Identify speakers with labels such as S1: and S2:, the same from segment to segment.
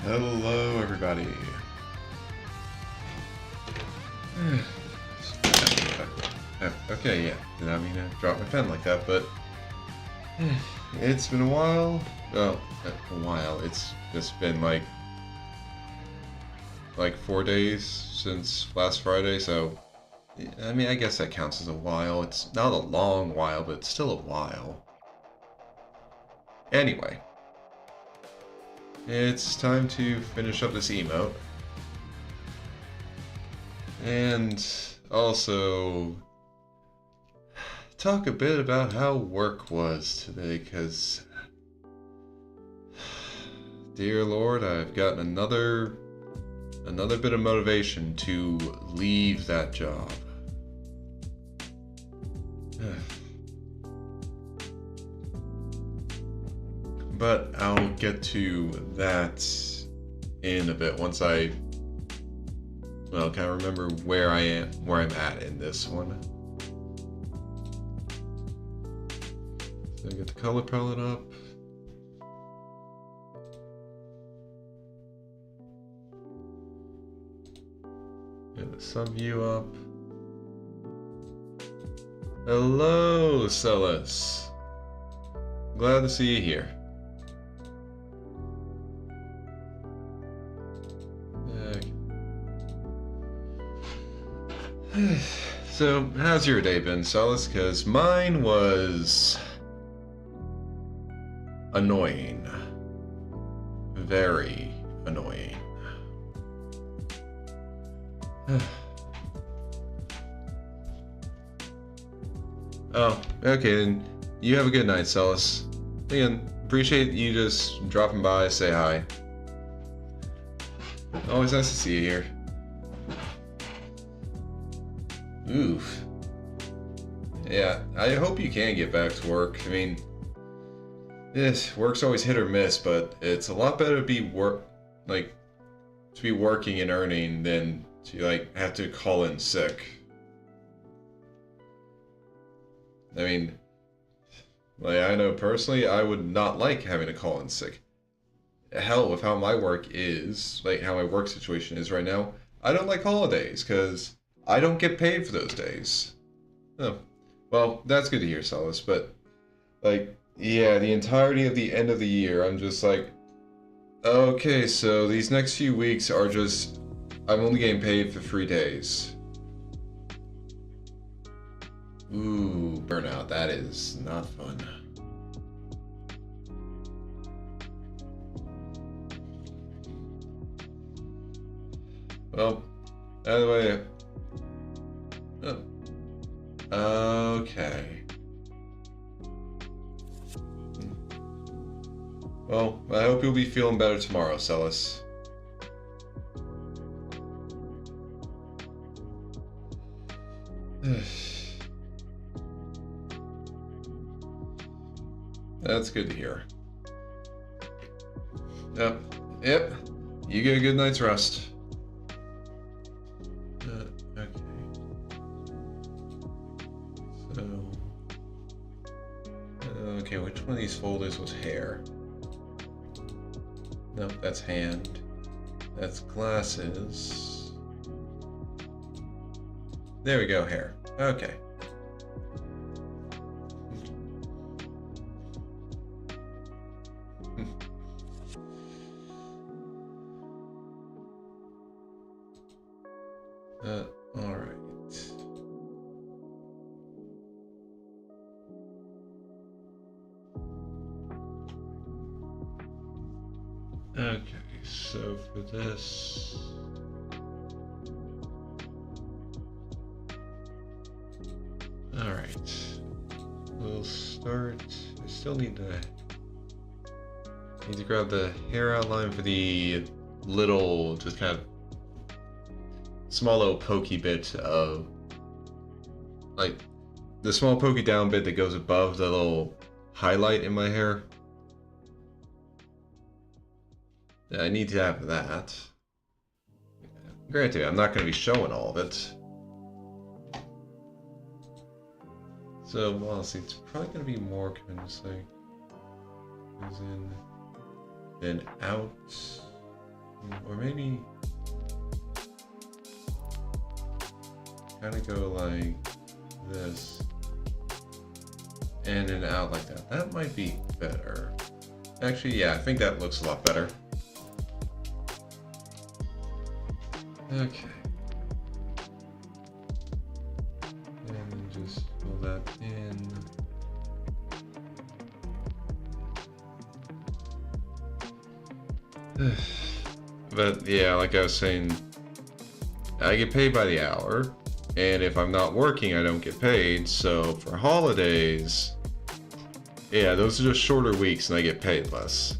S1: Hello, everybody. Okay, yeah. Did not mean to drop my pen like that, but it's been a while. Well, a while. It's just been like 4 days since last Friday, so I mean, I guess that counts as a while. It's not a long while, but it's still a while. Anyway, it's time to finish up this emote. And also talk a bit about how work was today, because dear Lord, I've gotten another bit of motivation to leave that job. But I'll get to that in a bit once I kind of remember where I'm at in this one. So I get the color palette up. Get the sub view up. Hello, Celis. Glad to see you here. So, how's your day been, Celis? Because mine was annoying. Very annoying. Oh, okay, then you have a good night, Celis. Again, appreciate you just dropping by, say hi. Always nice to see you here. Oof. Yeah, I hope you can get back to work. I mean, work's always hit or miss, but it's a lot better to be working and earning than to have to call in sick. I mean, I know personally I would not like having to call in sick. Hell, with how my work is, how my work situation is right now, I don't like holidays because I don't get paid for those days. Oh, well, that's good to hear, Celis, but yeah, the entirety of the end of the year, I'm just okay, so these next few weeks are just, I'm only getting paid for 3 days. Ooh, burnout, that is not fun. Well, either way, okay. Well, I hope you'll be feeling better tomorrow, Celis. That's good to hear. Yep. You get a good night's rest. Okay, which one of these folders was hair? Nope, that's hand. That's glasses. There we go, hair. Okay. All right. Okay, so for this, all right, we'll start. I still need to grab the hair outline for the little, just kind of small little pokey bit of, the small pokey down bit that goes above the little highlight in my hair. I need to have that. Granted, I'm not going to be showing all of it. So, honestly, it's probably going to be more kind of just goes in, then out. Or maybe kind of go like this, in and out like that. That might be better. Actually, yeah, I think that looks a lot better. Okay. And just fill that in. But yeah, like I was saying, I get paid by the hour, and if I'm not working, I don't get paid. So for holidays, yeah, those are just shorter weeks and I get paid less.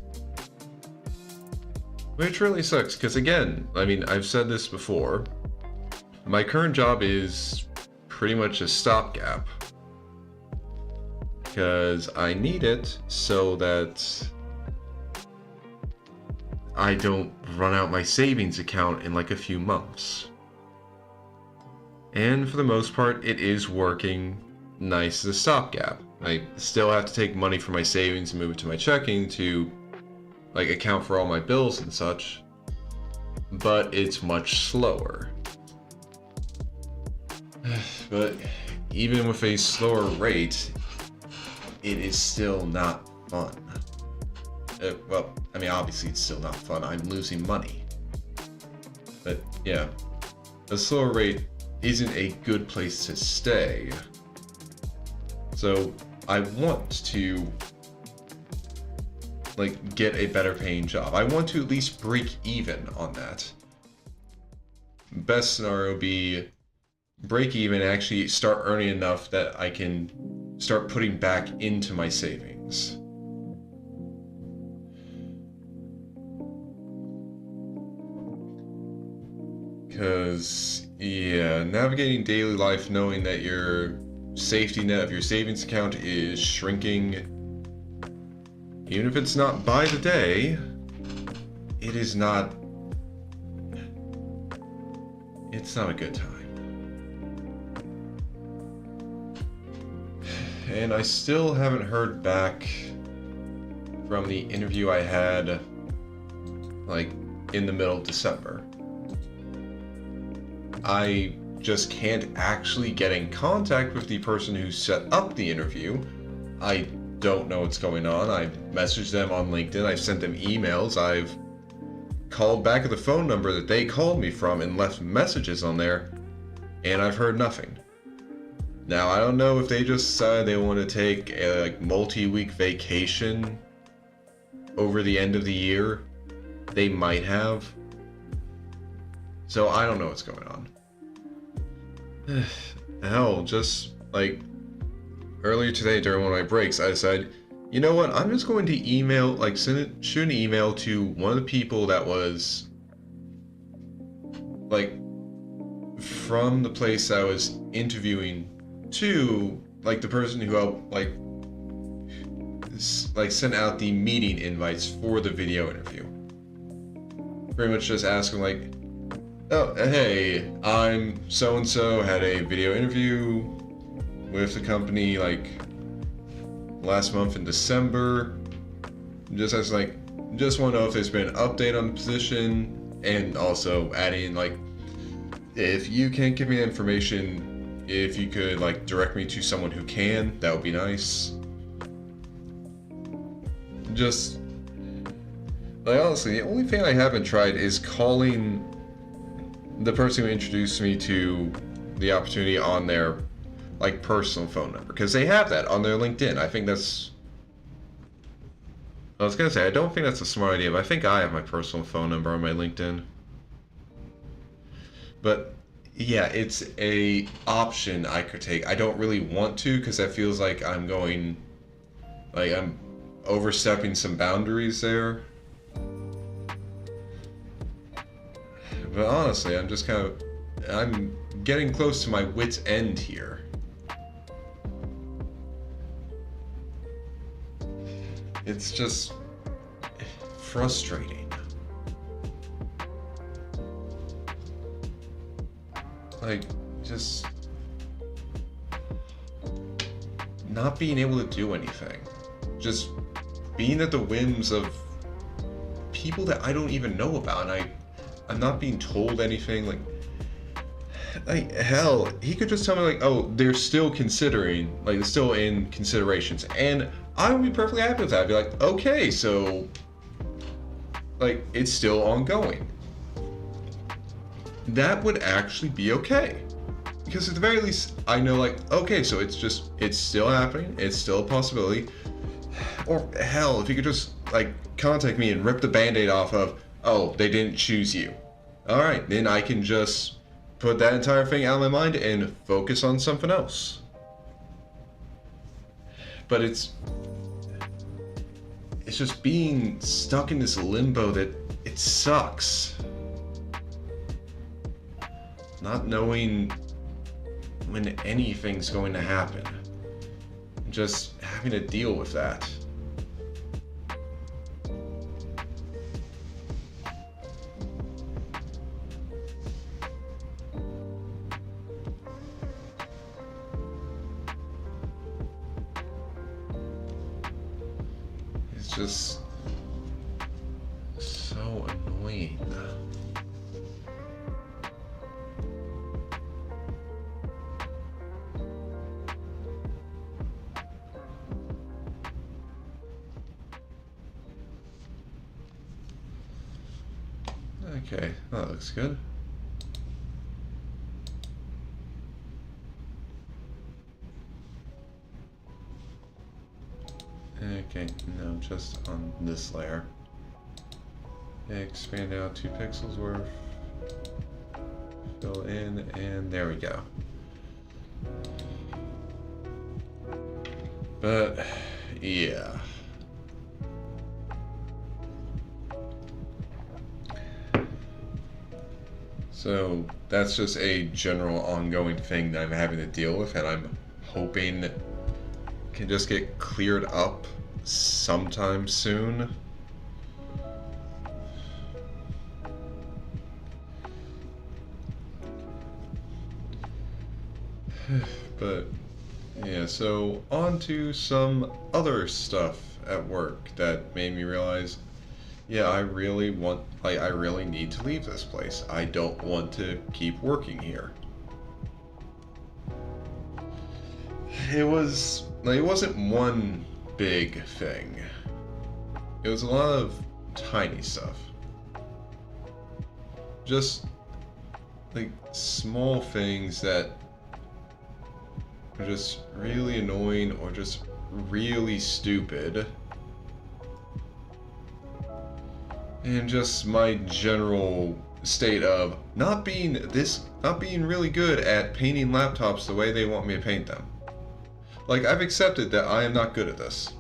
S1: Which really sucks, because again, I mean, I've said this before, my current job is pretty much a stopgap. Because I need it so that I don't run out my savings account in like a few months. And for the most part, it is working nice as a stopgap. I still have to take money from my savings and move it to my checking to like account for all my bills and such, but it's much slower. But even with a slower rate, it is still not fun. Well, I mean, obviously it's still not fun. I'm losing money. But yeah, a slower rate isn't a good place to stay. So I want to like get a better paying job. I want to at least break even on that. Best scenario would be break even, actually start earning enough that I can start putting back into my savings. Because, yeah, navigating daily life knowing that your safety net of your savings account is shrinking, even if it's not by the day, it is not, it's not a good time. And I still haven't heard back from the interview I had, like, in the middle of December. I just can't actually get in contact with the person who set up the interview. I don't know what's going on. I've messaged them on LinkedIn, I've sent them emails, I've called back at the phone number that they called me from and left messages on there, and I've heard nothing. Now, I don't know if they just decided they want to take a like multi-week vacation over the end of the year. They might have. So I don't know what's going on. Hell, just like earlier today during one of my breaks, I decided, you know what, I'm just going to email, like shoot an email to one of the people that was like from the place I was interviewing to like the person who helped like sent out the meeting invites for the video interview. Pretty much just ask them like, oh, hey, I'm so-and-so, had a video interview with the company like last month in December. Just as like, just want to know if there's been an update on the position, and also adding like, if you can't give me the information, if you could like direct me to someone who can, that would be nice. Just like honestly, the only thing I haven't tried is calling the person who introduced me to the opportunity on their like personal phone number, because they have that on their LinkedIn. I think that's, I was gonna say, I don't think that's a smart idea, but I think I have my personal phone number on my LinkedIn. But yeah, it's a option I could take. I don't really want to, because that feels like I'm going, like I'm overstepping some boundaries there. But honestly, I'm just kind of, I'm getting close to my wit's end here. It's just frustrating. Like, just not being able to do anything. Just being at the whims of people that I don't even know about, and I'm not being told anything. Like hell, he could just tell me like, oh, they're still considering, like they're still in considerations, and I would be perfectly happy with that. I'd be like, okay, so like it's still ongoing. That would actually be okay. Because at the very least, I know like, okay, so it's still happening, it's still a possibility. Or hell, if you could just like contact me and rip the band-aid off of, oh, they didn't choose you. Alright, then I can just put that entire thing out of my mind and focus on something else. But it's just being stuck in this limbo that it sucks. Not knowing when anything's going to happen. Just having to deal with that. It's just so annoying. Okay, that looks good. Okay, no, just on this layer. Expand out 2 pixels worth. Fill in, and there we go. But, yeah. So that's just a general ongoing thing that I'm having to deal with, and I'm hoping can just get cleared up sometime soon. But yeah, so on to some other stuff at work that made me realize, yeah, I really need to leave this place. I don't want to keep working here. It wasn't one big thing. It was a lot of tiny stuff. Just like small things that are just really annoying or just really stupid. And just my general state of not being really good at painting laptops the way they want me to paint them. Like, I've accepted that I am not good at this.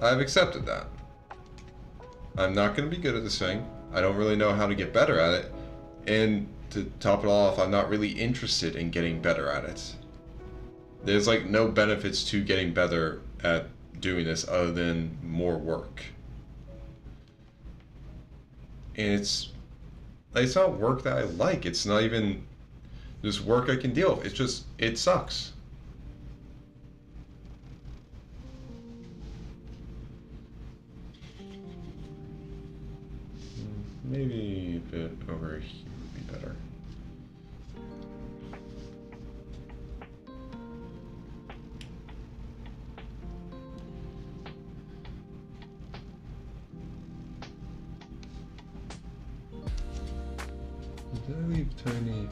S1: I've accepted that. I'm not going to be good at this thing. I don't really know how to get better at it. And to top it all off, I'm not really interested in getting better at it. There's like no benefits to getting better at doing this other than more work. And it's not work that I like. It's not even just work I can deal with. It's just, it sucks. Maybe a bit over here would be better. Did I leave tiny?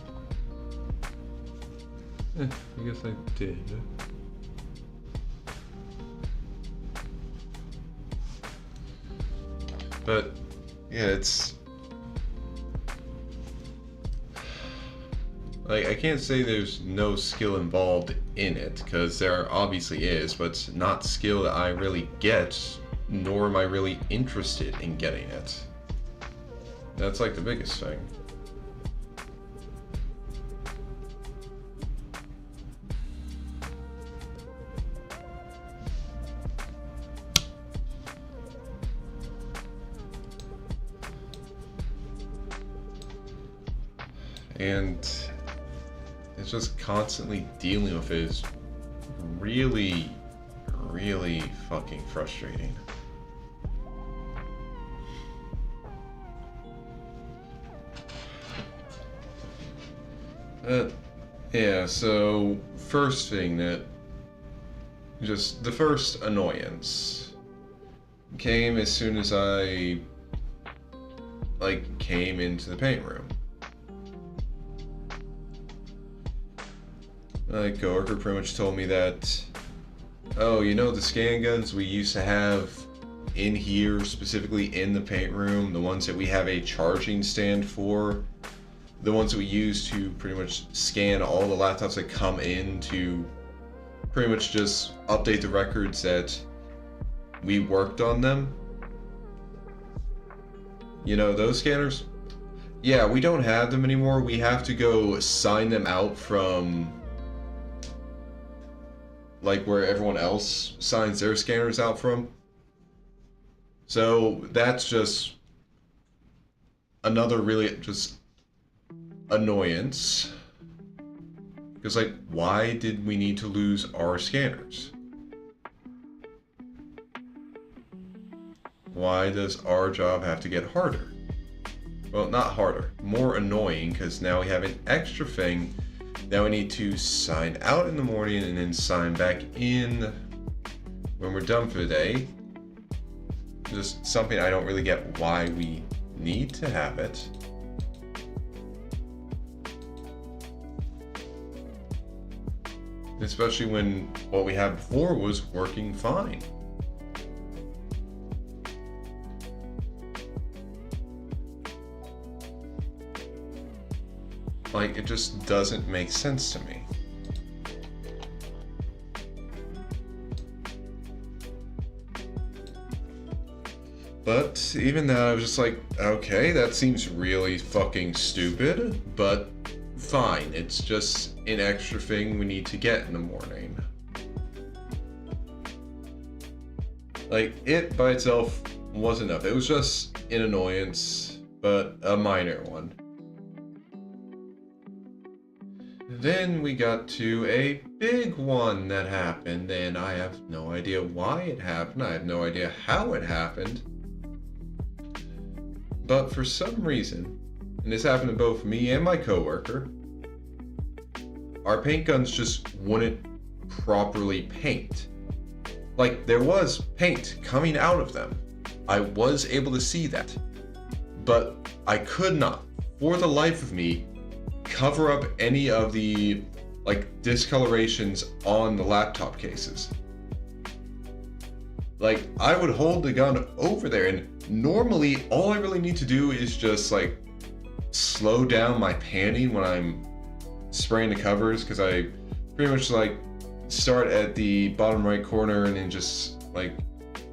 S1: I guess I did. But yeah, it's like I can't say there's no skill involved in it, because there obviously is, but it's not skill that I really get, nor am I really interested in getting it. That's like the biggest thing. And it's just constantly dealing with it is really, really fucking frustrating. Uh, yeah, so first thing that just the first annoyance came as soon as I came into the paint room. My coworker pretty much told me that, oh, you know the scan guns we used to have in here, specifically in the paint room, the ones that we have a charging stand for, the ones that we use to pretty much scan all the laptops that come in to pretty much just update the records that we worked on them. You know, those scanners? Yeah, we don't have them anymore. We have to go sign them out from where everyone else signs their scanners out from. So that's just another really just annoyance. Because why did we need to lose our scanners? Why does our job have to get harder? Well, not harder, more annoying, because now we have an extra thing that we need to sign out in the morning and then sign back in when we're done for the day. Just something I don't really get why we need to have it. Especially when what we had before was working fine. It just doesn't make sense to me. But even that, I was just like, okay, that seems really fucking stupid, but fine. It's just an extra thing we need to get in the morning. It by itself wasn't enough. It was just an annoyance, but a minor one. Then we got to a big one that happened, and I have no idea why it happened. I have no idea how it happened. But for some reason, and this happened to both me and my coworker, our paint guns just wouldn't properly paint. There was paint coming out of them. I was able to see that. But I could not, for the life of me, cover up any of the discolorations on the laptop cases. I would hold the gun over there, and normally all I really need to do is just slow down my panning when I'm spraying the covers, because I pretty much start at the bottom right corner and then just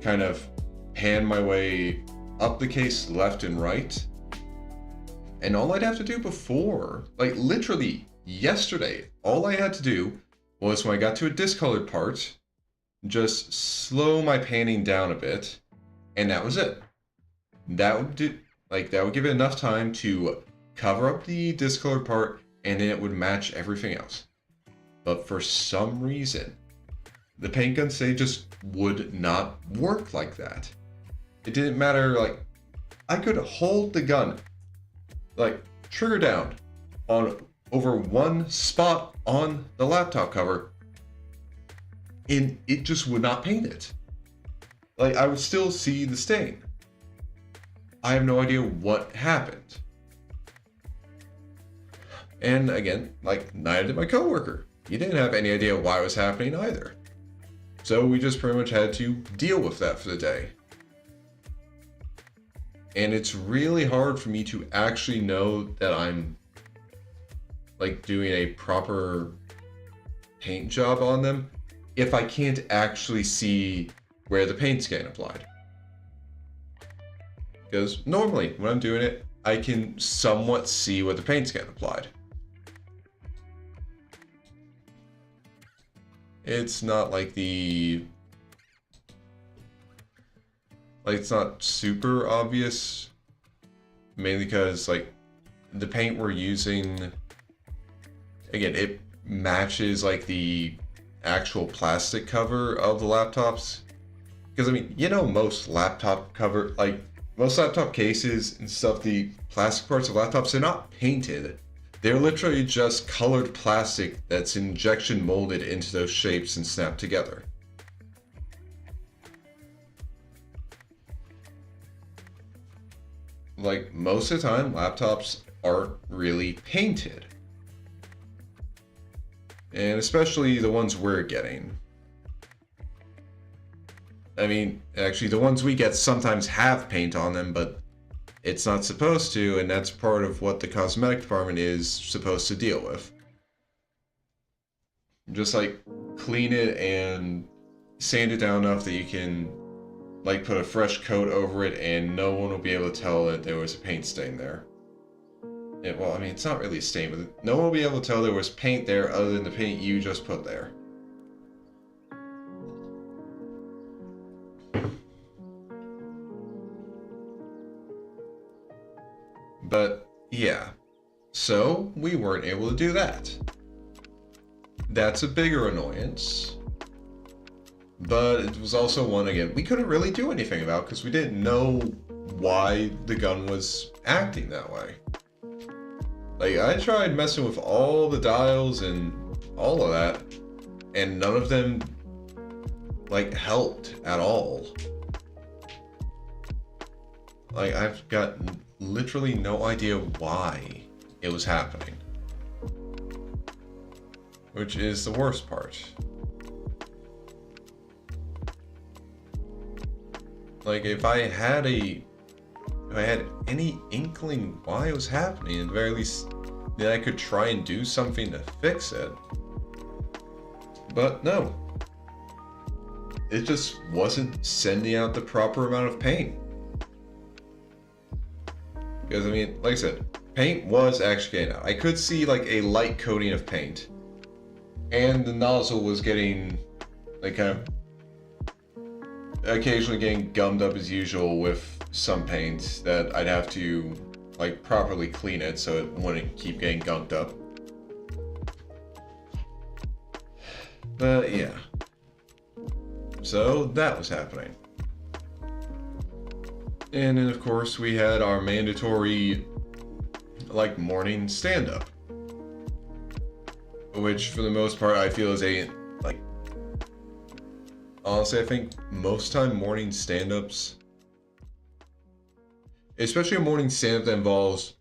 S1: kind of pan my way up the case left and right. And all I'd have to do before, literally yesterday, all I had to do was when I got to a discolored part, just slow my panning down a bit, and that was it. That would do, that would give it enough time to cover up the discolored part, and then it would match everything else. But for some reason, the paint guns, they just would not work like that. It didn't matter, I could hold the gun, trigger down on over one spot on the laptop cover, and it just would not paint it. I would still see the stain. I have no idea what happened. And again, neither did my coworker. He didn't have any idea why it was happening either. So we just pretty much had to deal with that for the day. And it's really hard for me to actually know that I'm doing a proper paint job on them if I can't actually see where the paint's getting applied. Because normally when I'm doing it, I can somewhat see where the paint's getting applied. It's not it's not super obvious, mainly because the paint we're using, again, it matches the actual plastic cover of the laptops. Because most laptop most laptop cases and stuff, the plastic parts of laptops, they're not painted. They're literally just colored plastic that's injection molded into those shapes and snapped together. Like, most of the time, laptops aren't really painted. And especially the ones we're getting. I mean, actually, the ones we get sometimes have paint on them, but it's not supposed to, and that's part of what the cosmetic department is supposed to deal with. Just like clean it and sand it down enough that you can like put a fresh coat over it and no one will be able to tell that there was a paint stain there. Well, I mean, it's not really a stain, but no one will be able to tell there was paint there other than the paint you just put there. But yeah, so we weren't able to do that. That's a bigger annoyance. But it was also one, again, we couldn't really do anything about because we didn't know why the gun was acting that way. Like, I tried messing with all the dials and all of that, and none of them, like, helped at all. Like, I've got literally no idea why it was happening. Which is the worst part. Like, if I had any inkling why it was happening, at the very least, then I could try and do something to fix it. But no. It just wasn't sending out the proper amount of paint. Because, I mean, like I said, paint was actually getting out. I could see, like, a light coating of paint. And the nozzle was getting, like, kind of occasionally getting gummed up as usual with some paint that I'd have to like properly clean it so it wouldn't keep getting gunked up. But yeah. So that was happening. And then of course we had our mandatory like morning stand-up. Which for the most part I feel is a like honestly, I think most time morning stand-ups, especially a morning stand-up that involves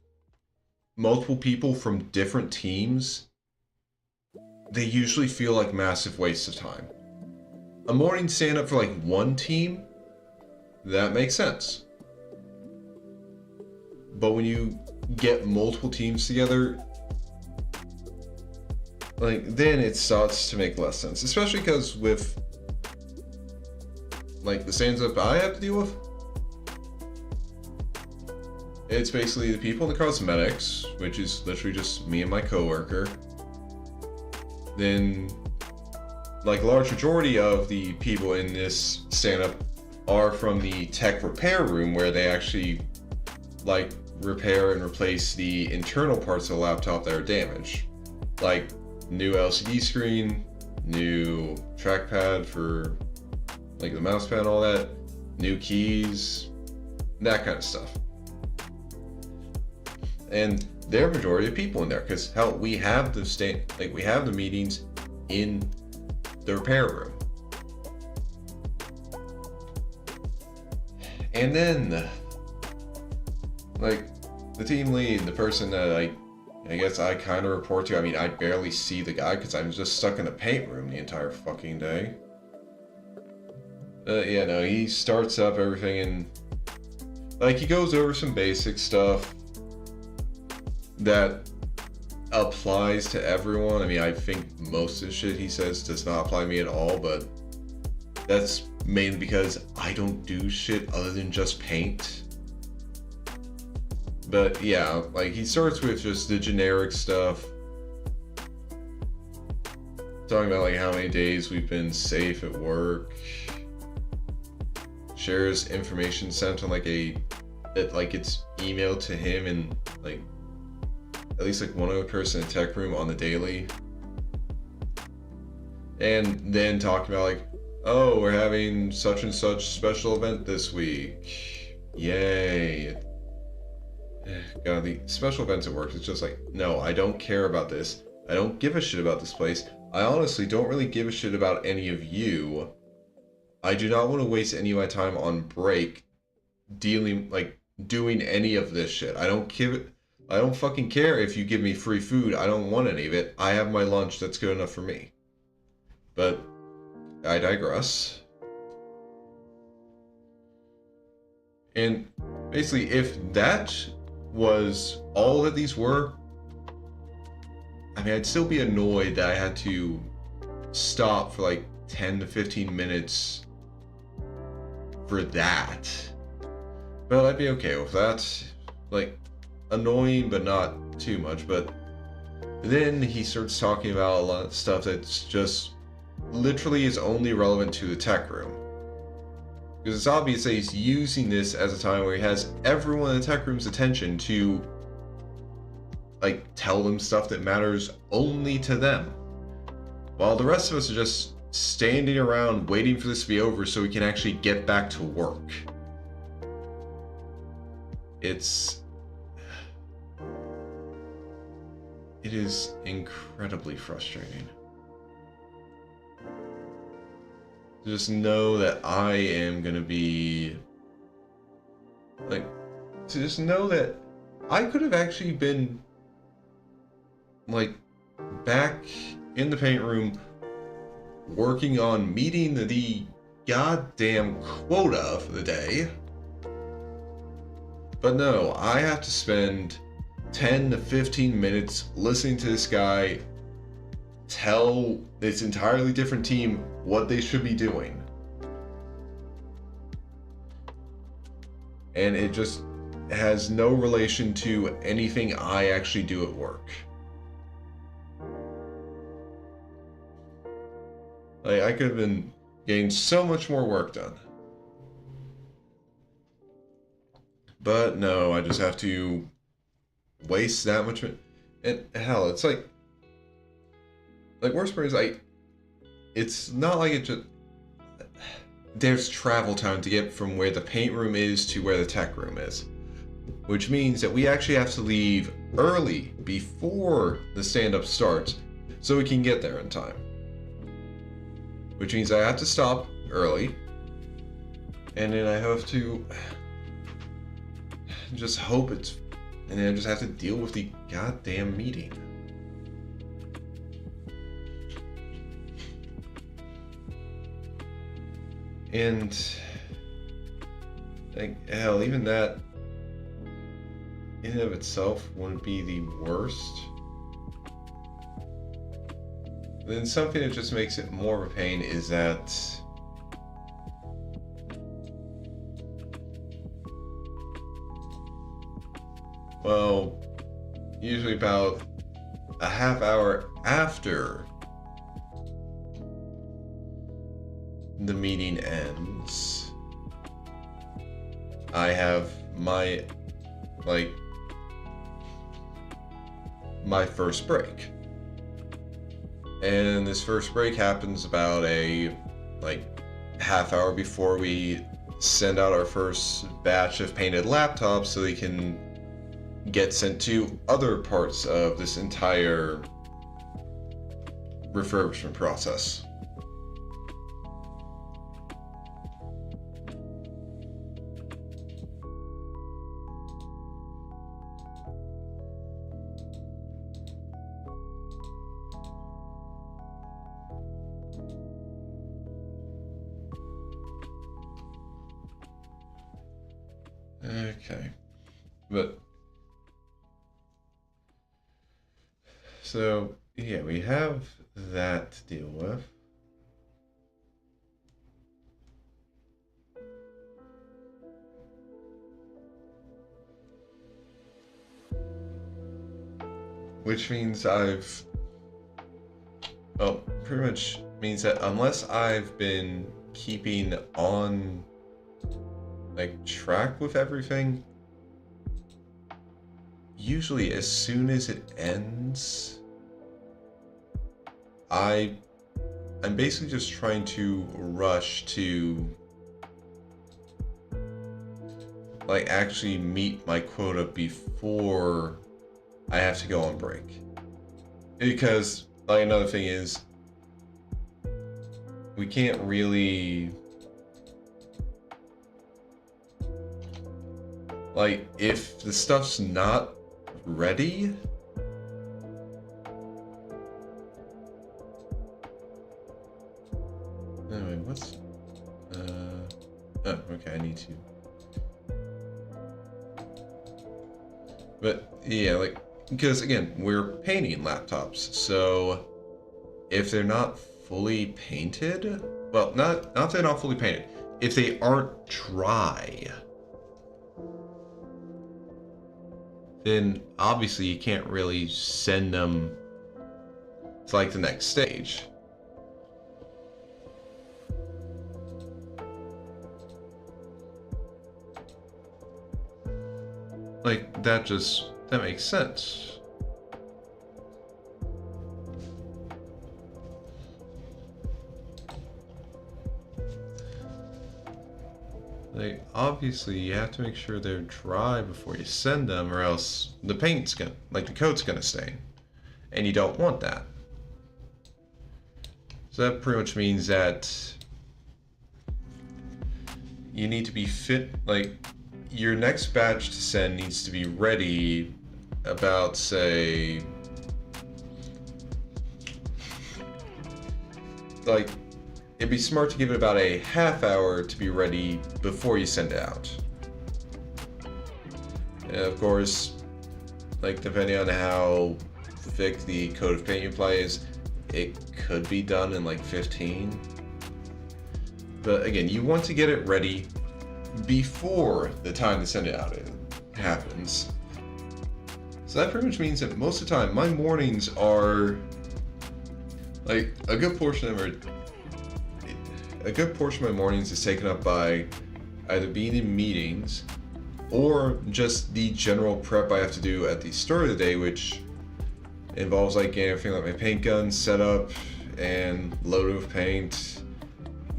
S1: multiple people from different teams, they usually feel like massive wastes of time. A morning stand-up for like one team, that makes sense. But when you get multiple teams together, like then it starts to make less sense, especially because with like the stand-up I have to deal with, it's basically the people in the cosmetics, which is literally just me and my coworker. Then, like, a large majority of the people in this stand-up are from the tech repair room, where they actually like repair and replace the internal parts of the laptop that are damaged, like new LCD screen, new trackpad for like the mouse pad and all that, new keys, that kind of stuff. And there are a majority of people in there, because hell, we have the meetings in the repair room. And then like the team lead, the person that I guess I kind of report to, I mean, I barely see the guy because I'm just stuck in the paint room the entire fucking day. Yeah, no, he starts up everything and like he goes over some basic stuff that applies to everyone. I mean, I think most of the shit he says does not apply to me at all, but that's mainly because I don't do shit other than just paint. But yeah, like he starts with just the generic stuff, talking about like how many days we've been safe at work, shares information sent on like it's emailed to him and like at least like one other person in the tech room on the daily. And then talking about like, oh, we're having such and such special event this week. Yay. God, the special events at work, it's just like, no, I don't care about this. I don't give a shit about this place. I honestly don't really give a shit about any of you. I do not want to waste any of my time on break doing any of this shit. I don't fucking care if you give me free food. I don't want any of it. I have my lunch. That's good enough for me. But I digress. And basically, if that was all that these were, I mean, I'd still be annoyed that I had to stop for like 10 to 15 minutes for that. But I'd be okay with that. Like, annoying, but not too much. But then he starts talking about a lot of stuff that's just literally is only relevant to the tech room. Because it's obvious that he's using this as a time where he has everyone in the tech room's attention to, like, tell them stuff that matters only to them. While the rest of us are just standing around waiting for this to be over so we can actually get back to work. It is incredibly frustrating. Just know that I am gonna be like, to just know that I could have actually been like back in the paint room working on meeting the goddamn quota for the day. But no, I have to spend 10 to 15 minutes listening to this guy tell this entirely different team what they should be doing. And it just has no relation to anything I actually do at work. Like, I could have been getting so much more work done. But no, I just have to waste that much. And hell, it's like worst part is it's not like it just, there's travel time to get from where the paint room is to where the tech room is. Which means that we actually have to leave early before the stand-up starts so we can get there in time. Which means I have to stop early, and then I have to just hope and then I just have to deal with the goddamn meeting. And like, hell, even that in and of itself wouldn't be the worst. Then something that just makes it more of a pain is that well, usually about a half hour after the meeting ends, I have my first break. And this first break happens about a half hour before we send out our first batch of painted laptops so they can get sent to other parts of this entire refurbishment process. Okay, but so yeah, we have that to deal with. Which means pretty much means that unless I've been keeping on track with everything, usually as soon as it ends, I'm basically just trying to rush to like actually meet my quota before I have to go on break. Because like another thing is we can't really like if the stuff's not ready. Anyway, what's oh, okay, I need to. But yeah, like because again, we're painting laptops, so if they're not fully painted, well, not if they're not fully painted, if they aren't dry, then obviously you can't really send them to like the next stage. Like that makes sense. Like obviously you have to make sure they're dry before you send them, or else the paint's gonna, like the coat's gonna stain, and you don't want that. So that pretty much means that you need to be fit, like your next batch to send needs to be ready about, say, like it'd be smart to give it about a half hour to be ready before you send it out. And of course, like depending on how thick the coat of paint you apply is, it could be done in like 15. But again, you want to get it ready before the time to send it out happens. So that pretty much means that most of the time, my mornings are like a good portion of my mornings is taken up by either being in meetings or just the general prep I have to do at the start of the day, which involves like getting everything like my paint gun set up and loaded with paint,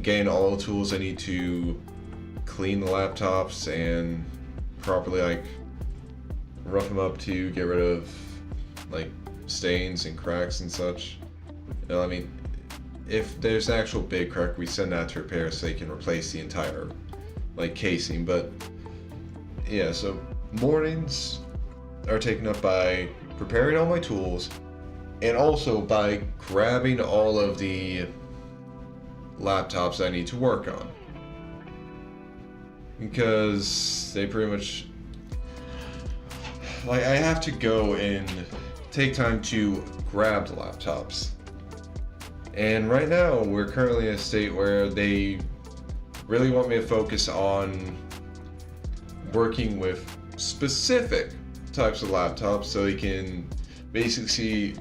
S1: getting all the tools I need to clean the laptops and properly like rough them up to get rid of like stains and cracks and such. You know, I mean, if there's an actual big crack, we send that to repair so they can replace the entire like casing. But yeah, so mornings are taken up by preparing all my tools and also by grabbing all of the laptops I need to work on, because they pretty much like I have to go and take time to grab the laptops. And right now we're currently in a state where they really want me to focus on working with specific types of laptops so they can basically see,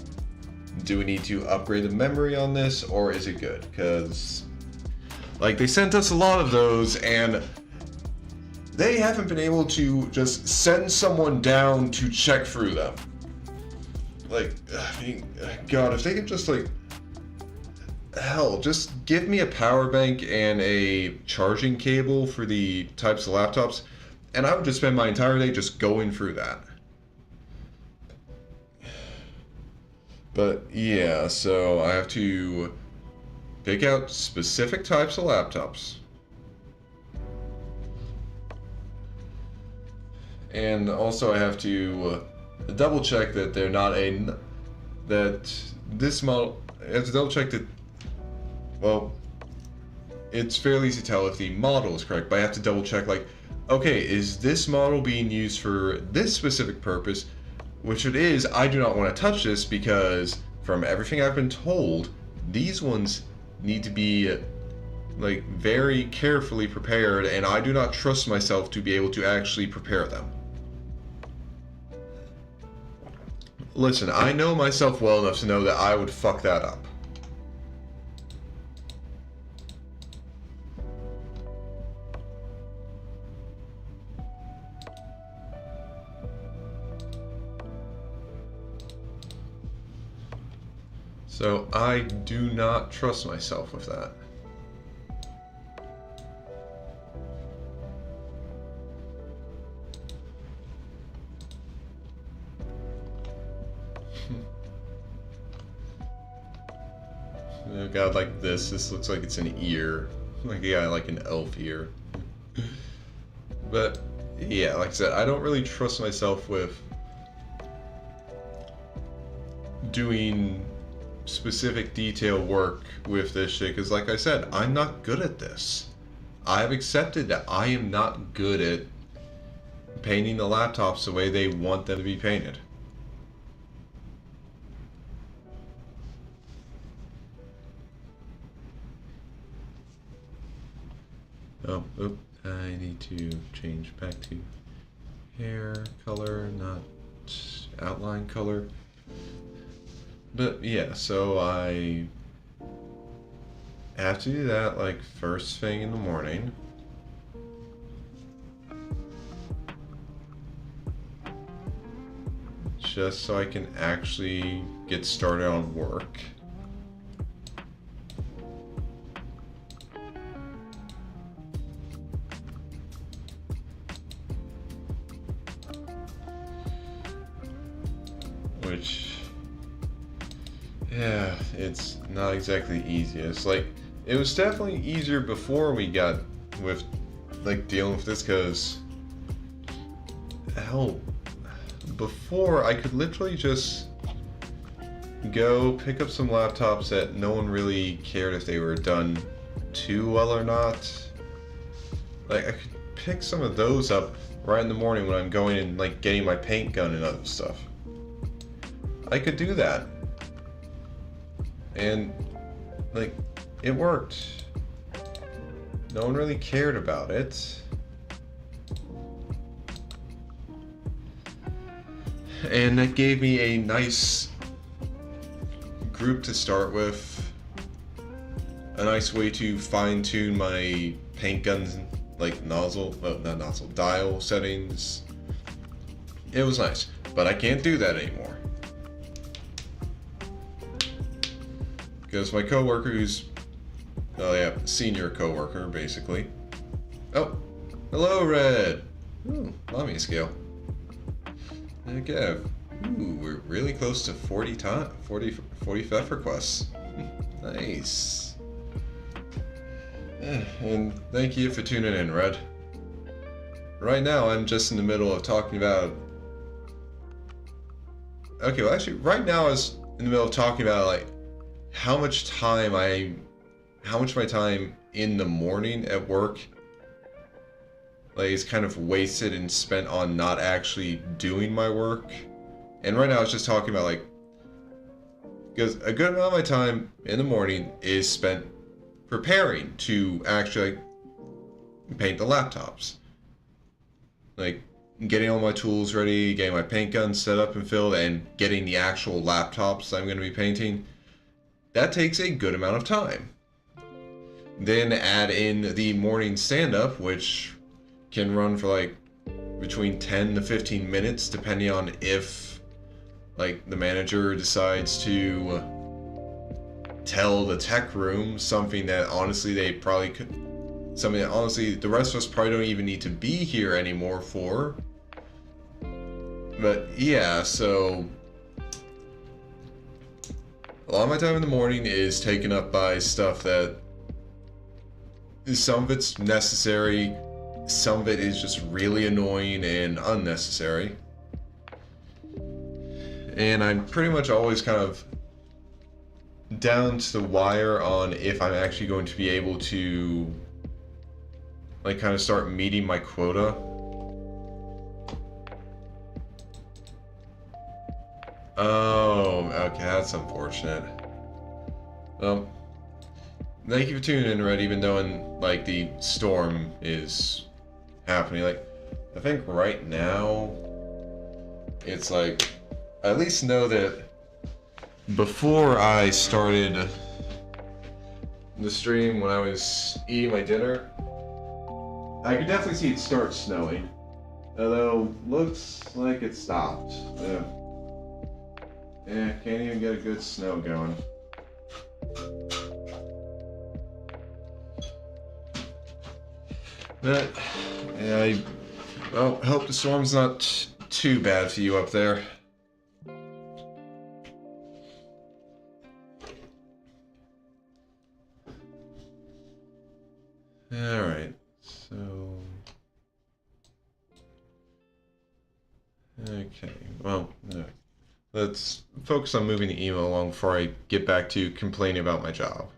S1: do we need to upgrade the memory on this or is it good? Because like they sent us a lot of those and they haven't been able to just send someone down to check through them. Like, I mean, God, if they could just like, hell, just give me a power bank and a charging cable for the types of laptops, and I would just spend my entire day just going through that. But yeah, so I have to pick out specific types of laptops. And also I have to double check that they're not that this model, I have to double check that, well, it's fairly easy to tell if the model is correct, but I have to double check like, okay, is this model being used for this specific purpose? Which it is. I do not want to touch this because from everything I've been told, these ones need to be like very carefully prepared, and I do not trust myself to be able to actually prepare them. Listen, I know myself well enough to know that I would fuck that up. So I do not trust myself with that. Oh god, like this. This looks like it's an ear. Like, yeah, like an elf ear. But, yeah, like I said, I don't really trust myself with doing specific detail work with this shit, because like I said, I'm not good at this. I've accepted that I am not good at painting the laptops the way they want them to be painted. Oh, I need to change back to hair color, not outline color. But yeah, so I have to do that like first thing in the morning. Just so I can actually get started on work. Which, yeah, it's not exactly the easiest. Like, it was definitely easier before we got with, like, dealing with this, because, hell, before I could literally just go pick up some laptops that no one really cared if they were done too well or not. Like, I could pick some of those up right in the morning when I'm going and, like, getting my paint gun and other stuff. I could do that. And, like, it worked. No one really cared about it. And that gave me a nice group to start with. A nice way to fine-tune my paint gun's, like, nozzle, well, not nozzle, dial settings. It was nice, but I can't do that anymore. Because my coworker, who's, oh yeah, senior coworker, basically. Oh, hello, Red. Ooh, love me scale. Okay, ooh, we're really close to 40 FF requests. Nice. And thank you for tuning in, Red. Right now, I'm just in the middle of talking about. Okay, well, actually, right now I was in the middle of talking about like how much of my time in the morning at work like is kind of wasted and spent on not actually doing my work. And right now I was just talking about like, because a good amount of my time in the morning is spent preparing to actually paint the laptops. Like getting all my tools ready, getting my paint gun set up and filled, and getting the actual laptops I'm going to be painting. That takes a good amount of time. Then add in the morning stand-up, which can run for like between 10 to 15 minutes, depending on if like the manager decides to tell the tech room something that honestly they probably could, something that honestly the rest of us probably don't even need to be here anymore for. But yeah, so a lot of my time in the morning is taken up by stuff that some of it's necessary, some of it is just really annoying and unnecessary. And I'm pretty much always kind of down to the wire on if I'm actually going to be able to like kind of start meeting my quota. Oh, okay, that's unfortunate. Thank you for tuning in, Red, even though like the storm is happening. Like, I think right now it's like, I at least know that before I started the stream when I was eating my dinner, I could definitely see it start snowing. Although, looks like it stopped. Yeah, can't even get a good snow going. But, yeah, well, hope the storm's not too bad for you up there. Okay, well, let's focus on moving the email along before I get back to complaining about my job.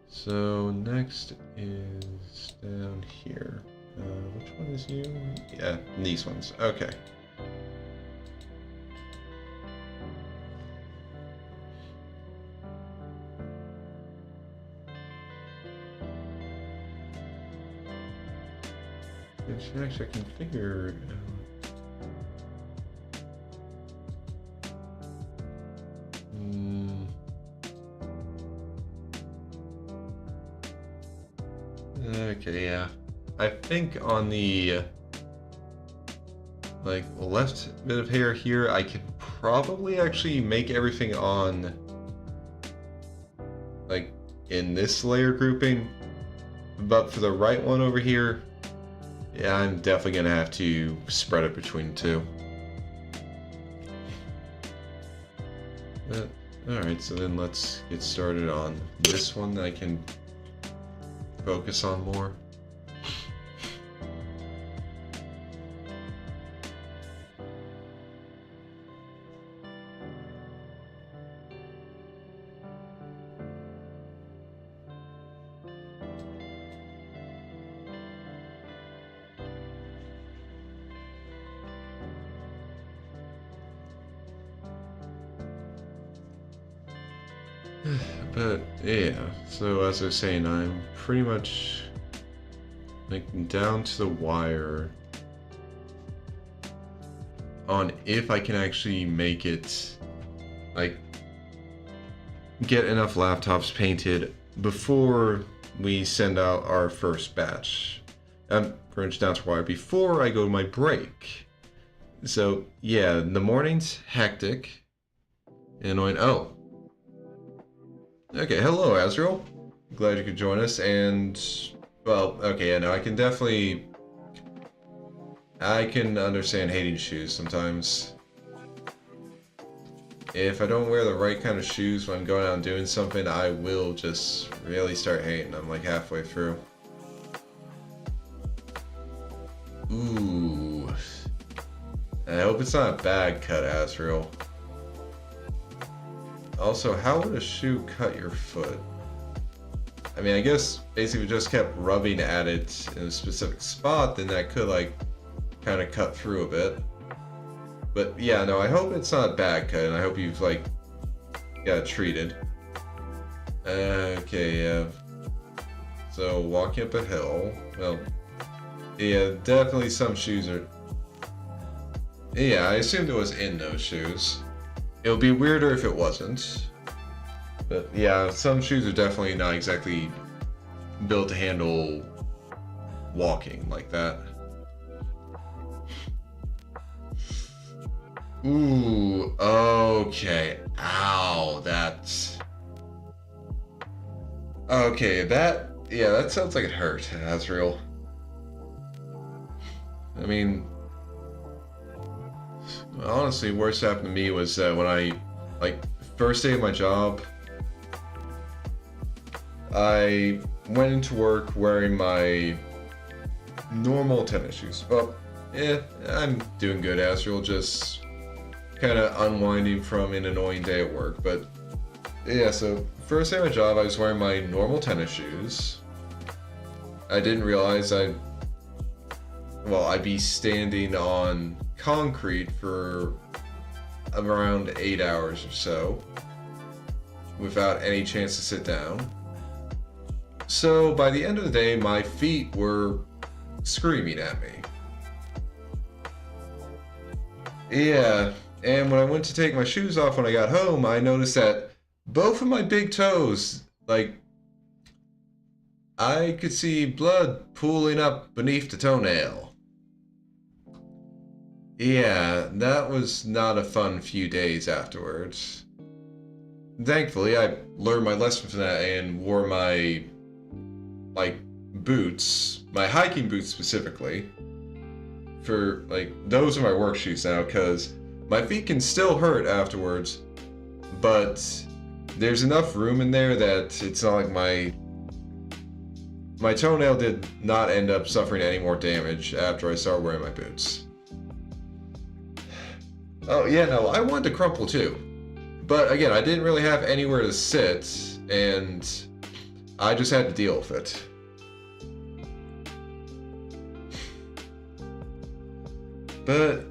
S1: So next is down here. Which one is you? Yeah, these ones. Okay. Actually, I can figure. Okay, yeah. I think on the like left bit of hair here, I could probably actually make everything on like in this layer grouping, but for the right one over here, yeah, I'm definitely gonna have to spread it between two. Alright, so then let's get started on this one that I can focus on more. But yeah, so as I was saying, I'm pretty much like down to the wire on if I can actually make it like get enough laptops painted before we send out our first batch. I'm pretty much down to the wire before I go to my break. So yeah, the morning's hectic and annoying. Oh. Okay, hello, Azrael. Glad you could join us, and, well, okay, yeah, no, I can understand hating shoes sometimes. If I don't wear the right kind of shoes when I'm going out and doing something, I will just really start hating them, like, halfway through. Ooh. I hope it's not a bad cut, Azrael. Also, how would a shoe cut your foot? I mean, I guess basically if we just kept rubbing at it in a specific spot, then that could, like, kind of cut through a bit. But yeah, no, I hope it's not a bad cut, and I hope you've, like, got it treated. Okay, yeah. So, walking up a hill. Well, yeah, definitely some shoes are... Yeah, I assumed it was in those shoes. It would be weirder if it wasn't. But yeah, some shoes are definitely not exactly built to handle walking like that. Ooh, okay. Ow, that's... Okay, yeah, that sounds like it hurt. That's real. I mean... Honestly, worst happened to me was when I, like, first day of my job, I went into work wearing my normal tennis shoes. Well, yeah, I'm doing good, Astral, just kind of unwinding from an annoying day at work. But yeah, so first day of my job, I was wearing my normal tennis shoes. I didn't realize I'd be standing on concrete for around 8 hours or so without any chance to sit down. So by the end of the day, my feet were screaming at me. Yeah, and when I went to take my shoes off when I got home, I noticed that both of my big toes, like, I could see blood pooling up beneath the toenail. Yeah, that was not a fun few days afterwards. Thankfully, I learned my lesson from that and wore my, like, boots, my hiking boots specifically, for, like, those are my work shoes now, because my feet can still hurt afterwards, but there's enough room in there that it's not like my toenail did not end up suffering any more damage after I started wearing my boots. Oh, yeah, no, I wanted to crumple too. But again, I didn't really have anywhere to sit, and I just had to deal with it. But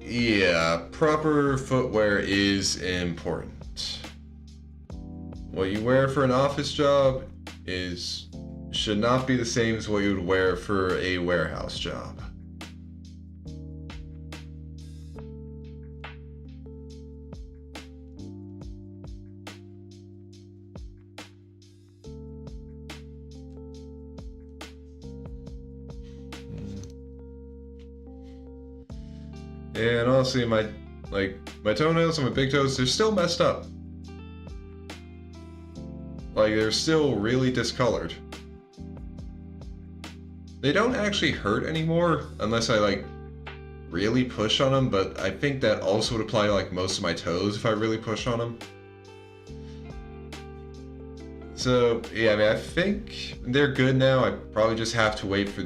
S1: yeah, proper footwear is important. What you wear for an office job should not be the same as what you would wear for a warehouse job. And honestly, my toenails and my big toes, they're still messed up. Like, they're still really discolored. They don't actually hurt anymore unless I really push on them, but I think that also would apply to most of my toes if I really push on them. So yeah, I mean, I think they're good now. I probably just have to wait for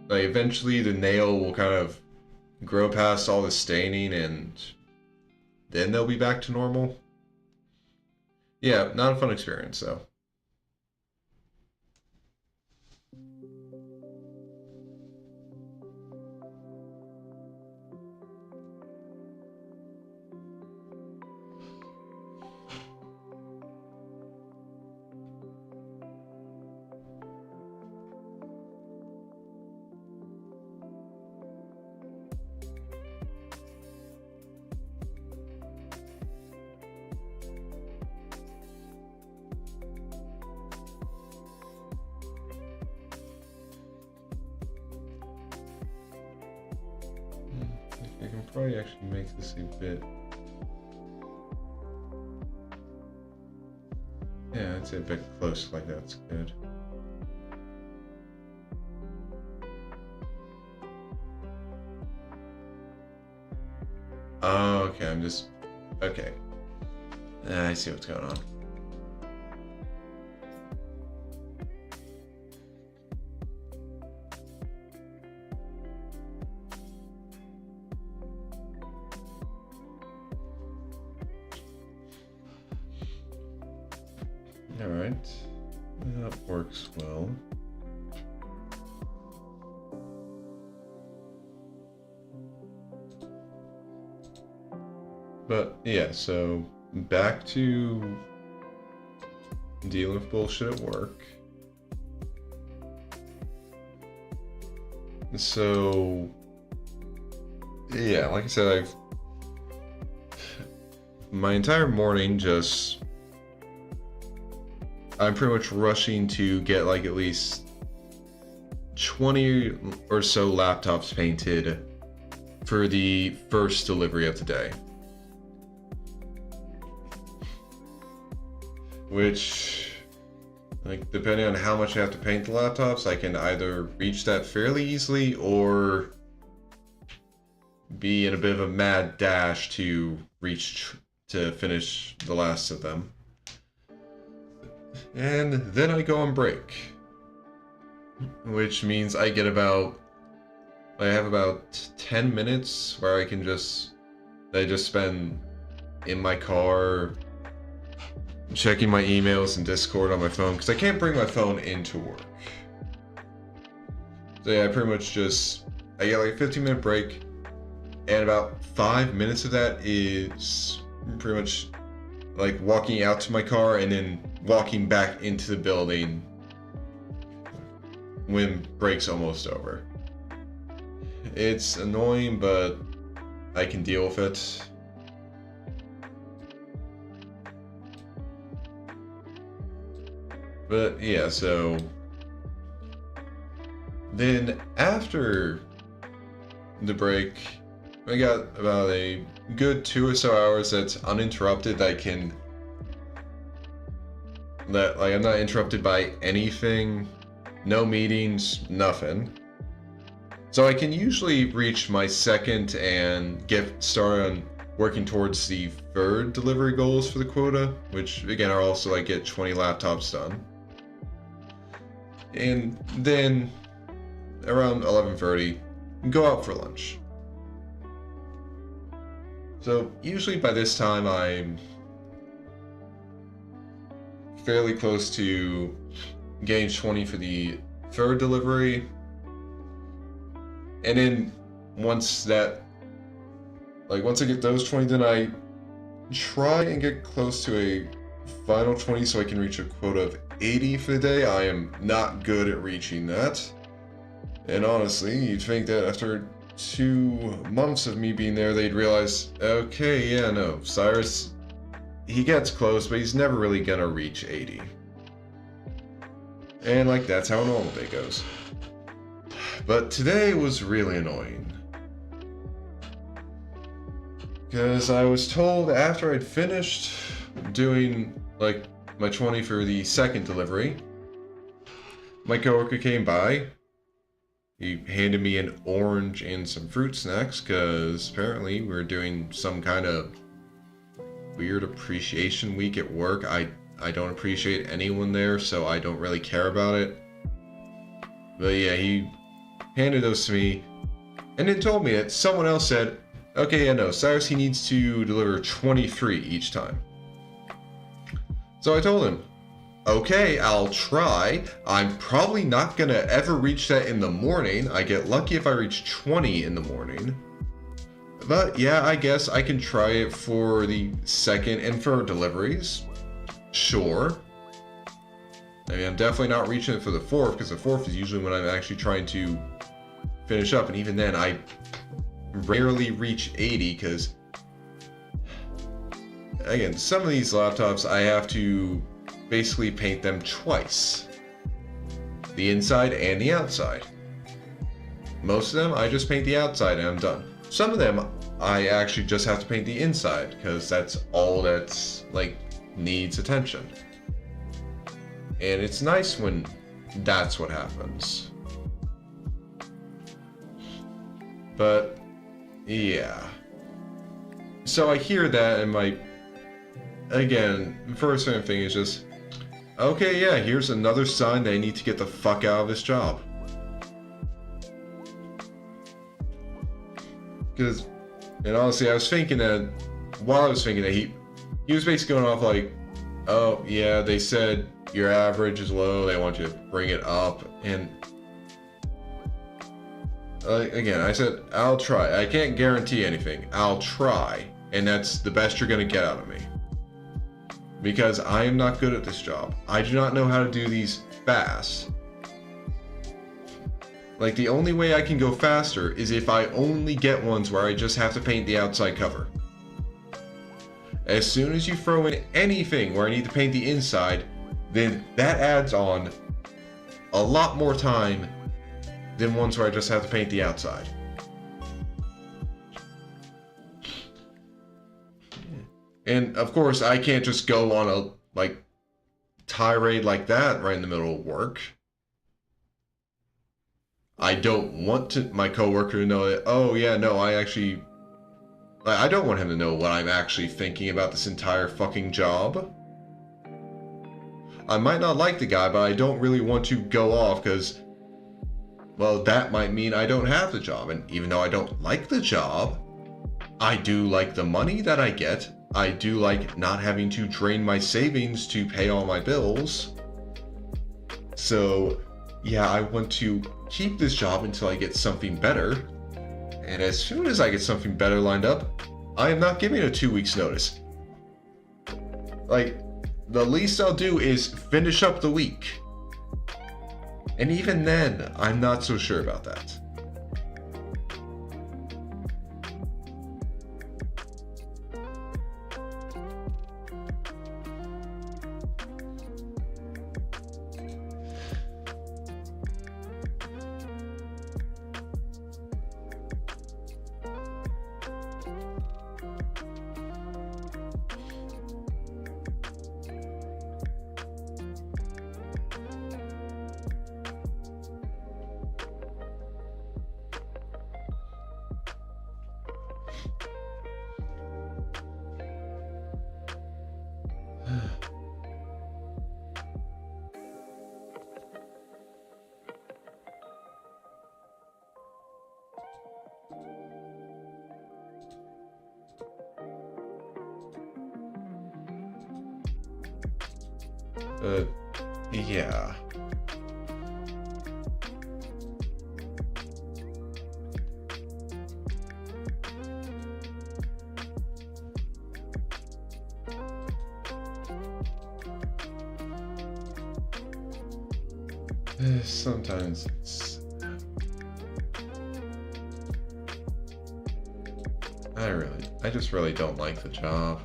S1: eventually the nail will kind of grow past all the staining, and then they'll be back to normal. Yeah, not a fun experience though. I can probably actually make this a bit. Yeah, I'd say a bit close like that's good. Oh, okay, okay. I see what's going on. Alright, that works well. But yeah, so back to dealing with bullshit at work. So yeah, like I said, my entire morning I'm pretty much rushing to get at least 20 or so laptops painted for the first delivery of the day. Which, depending on how much I have to paint the laptops, I can either reach that fairly easily or be in a bit of a mad dash to finish the last of them. And then I go on break, which means I have about 10 minutes where I just spend in my car checking my emails and Discord on my phone, because I can't bring my phone into work. So yeah, I pretty much I get a 15-minute break, and about 5 minutes of that is pretty much walking out to my car and then walking back into the building when break's almost over. It's annoying, but I can deal with it. But yeah, so then after the break, I got about a good 2 or so hours that's uninterrupted that I'm not interrupted by anything, no meetings, nothing. So I can usually reach my second and get started on working towards the third delivery goals for the quota, which again are also get 20 laptops done. And then around 11:30, go out for lunch. So usually by this time I'm fairly close to getting 20 for the third delivery. And then once I get those 20, then I try and get close to a final 20 so I can reach a quota of 80 for the day. I am not good at reaching that. And honestly, you'd think that after 2 months of me being there, they'd realize, okay, yeah, no, Cyrus, he gets close, but he's never really gonna reach 80. And like, that's how a normal day goes. But today was really annoying. Because I was told after I'd finished doing, like, my 20 for the second delivery, my coworker came by. He handed me an orange and some fruit snacks, because apparently we're doing some kind of weird appreciation week at work. I don't appreciate anyone there, so I don't really care about it. But yeah, he handed those to me, and then told me that someone else said, okay, yeah, no, Cyrus, he needs to deliver 23 each time. So I told him, okay, I'll try. I'm probably not gonna ever reach that in the morning. I get lucky if I reach 20 in the morning. But yeah, I guess I can try it for the second and third deliveries. Sure. I mean, I'm definitely not reaching it for the fourth, because the fourth is usually when I'm actually trying to finish up, and even then I rarely reach 80, because again, some of these laptops I have to basically paint them twice, the inside and the outside. Most of them I just paint the outside and I'm done. Some of them I actually just have to paint the inside, because that's all that's like needs attention, and it's nice when that's what happens. But yeah, so I hear that, and again, the first thing is just, okay, yeah, here's another sign that I need to get the fuck out of this job. Because, and honestly, I was thinking that, while I was thinking that, he was basically going off like, oh, yeah, they said your average is low, they want you to bring it up, and again, I said, I'll try. I can't guarantee anything. I'll try. And that's the best you're going to get out of me. Because I am not good at this job. I do not know how to do these fast. Like, the only way I can go faster is if I only get ones where I just have to paint the outside cover. As soon as you throw in anything where I need to paint the inside, then that adds on a lot more time than ones where I just have to paint the outside. And of course, I can't just go on a tirade like that right in the middle of work. I don't want my coworker to know that, oh yeah, no, I don't want him to know what I'm actually thinking about this entire fucking job. I might not like the guy, but I don't really want to go off, because, well, that might mean I don't have the job. And even though I don't like the job, I do like the money that I get. I do like not having to drain my savings to pay all my bills. So, yeah, I want to keep this job until I get something better. And as soon as I get something better lined up, I am not giving a 2 weeks notice. Like, the least I'll do is finish up the week. And even then, I'm not so sure about that. Yeah. Sometimes it's... I just really don't like the job.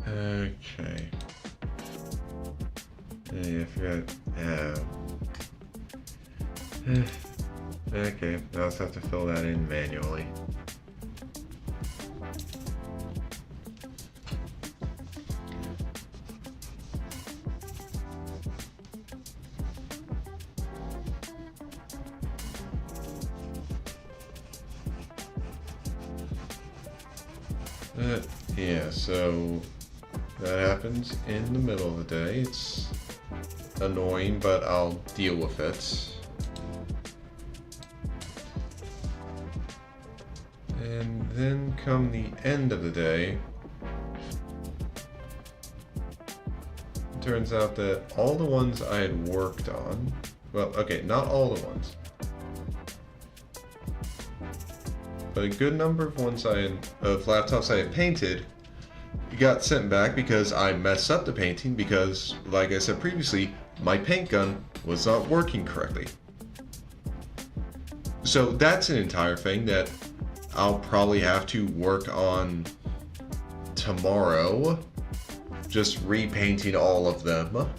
S1: Okay. Yeah, I forgot. Okay, I'll just have to fill that in manually. Yeah, so that happens in the middle of the day. It's annoying, but I'll deal with it. And then come the end of the day, it turns out that all the ones I had worked on, well, okay, not all the ones, but a good number of laptops I had painted got sent back because I messed up the painting because, like I said previously, my paint gun was not working correctly. So that's an entire thing that I'll probably have to work on tomorrow, just repainting all of them.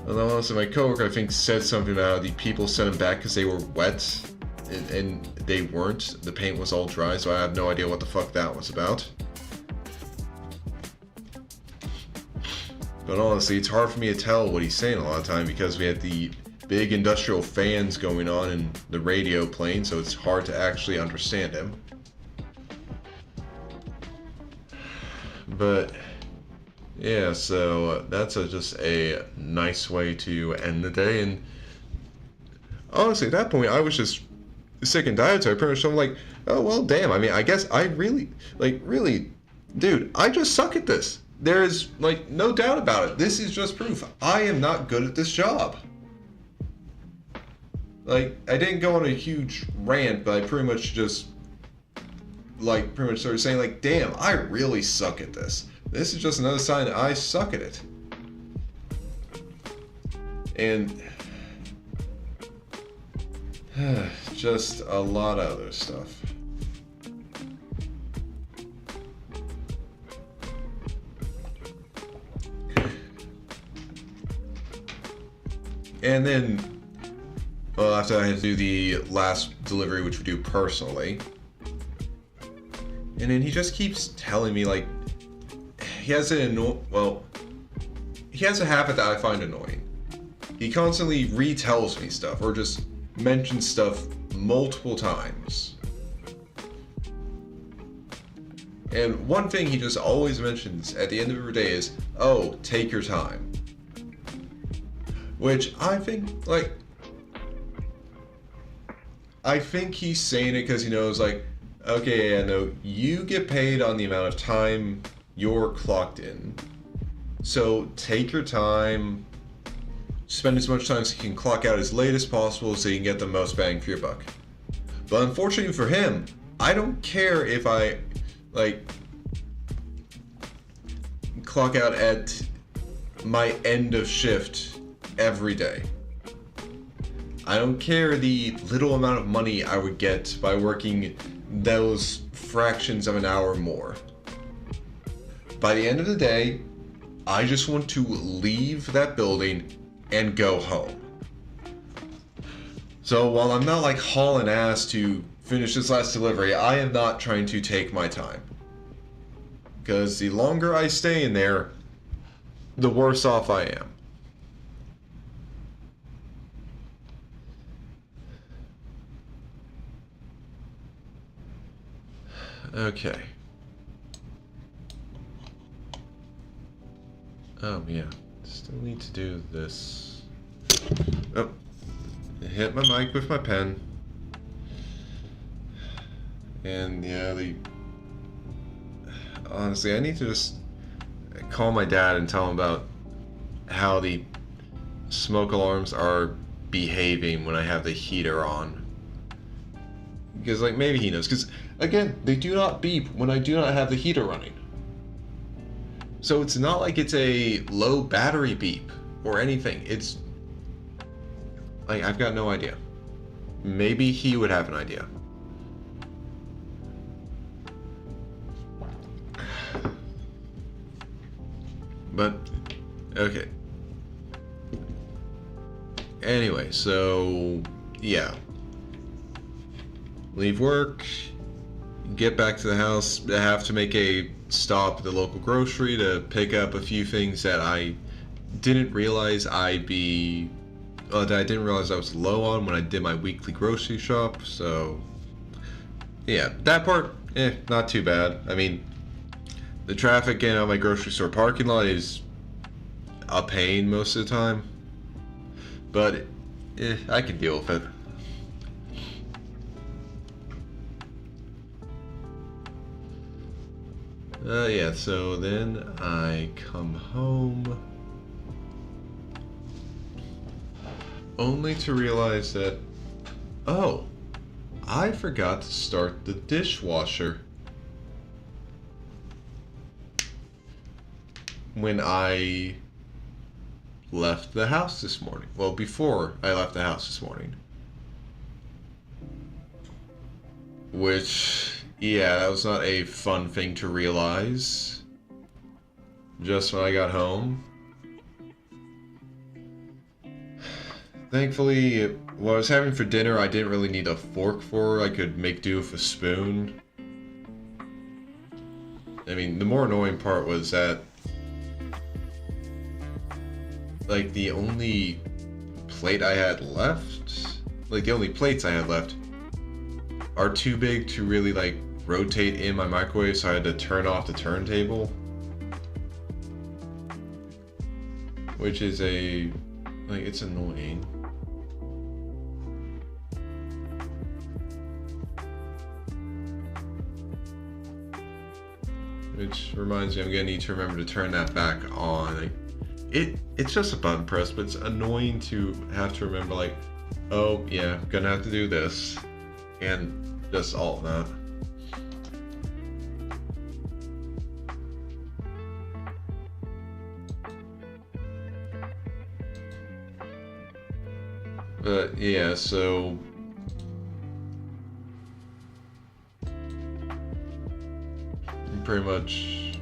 S1: And also my coworker, I think, said something about the people sent them back because they were wet, and they weren't. The paint was all dry, so I have no idea what the fuck that was about. But honestly, it's hard for me to tell what he's saying a lot of time because we had the big industrial fans going on and the radio playing, so it's hard to actually understand him. But yeah, so that's just a nice way to end the day. And honestly, at that point, I was just sick and tired, so I pretty much I'm like, oh well, damn. I mean, I guess I really, dude, I just suck at this. There is no doubt about it. This is just proof. I am not good at this job. I didn't go on a huge rant, but I pretty much just pretty much started saying damn, I really suck at this. This is just another sign that I suck at it. And just a lot of other stuff. And then, well, after I had to do the last delivery, which we do personally, and then he just keeps telling me he has a habit that I find annoying. He constantly retells me stuff or just mentions stuff multiple times. And one thing he just always mentions at the end of every day is, oh, take your time. Which I think, I think he's saying it because he knows, okay, yeah, no, you get paid on the amount of time you're clocked in. So take your time, spend as much time as you can clock out as late as possible so you can get the most bang for your buck. But unfortunately for him, I don't care if I, clock out at my end of shift every day. I don't care the little amount of money I would get by working those fractions of an hour more. By the end of the day, I just want to leave that building and go home. So while I'm not like hauling ass to finish this last delivery, I am not trying to take my time. Because the longer I stay in there, the worse off I am. Okay. Oh, yeah. Still need to do this. Oh. Hit my mic with my pen. And, yeah, honestly, I need to just call my dad and tell him about how the smoke alarms are behaving when I have the heater on. Because, like, maybe he knows. Because, again, they do not beep when I do not have the heater running. So it's not like it's a low battery beep or anything. It's like, I've got no idea. Maybe he would have an idea. But, okay. Anyway, so, yeah. Leave work, get back to the house. I have to make a stop at the local grocery to pick up a few things that I didn't realize I didn't realize I was low on when I did my weekly grocery shop. So, yeah, that part, not too bad. I mean, the traffic in my grocery store parking lot is a pain most of the time, but I can deal with it. Yeah, so then I come home only to realize that, oh, I forgot to start the dishwasher when I left the house this morning. Well, before I left the house this morning. Which, yeah, that was not a fun thing to realize just when I got home. Thankfully, what I was having for dinner, I didn't really need a fork for. I could make do with a spoon. I mean, the more annoying part was that, like, the only plate I had left, like, the only plates I had left are too big to really, like, rotate in my microwave, so I had to turn off the turntable. Which is it's annoying. Which reminds me, I'm gonna need to remember to turn that back on. Like, it's just a button press, but it's annoying to have to remember, like, oh yeah, gonna have to do this, and just all of that. But yeah, so pretty much,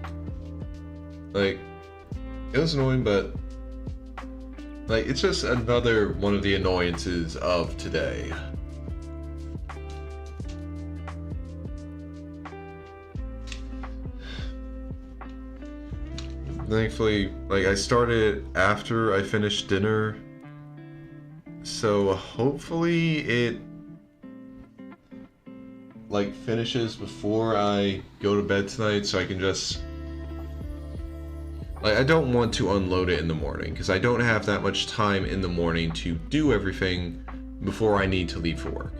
S1: like, it was annoying, but like, it's just another one of the annoyances of today. Thankfully, like, I started after I finished dinner, so hopefully it like finishes before I go to bed tonight, so I can just, like, I don't want to unload it in the morning because I don't have that much time in the morning to do everything before I need to leave for work.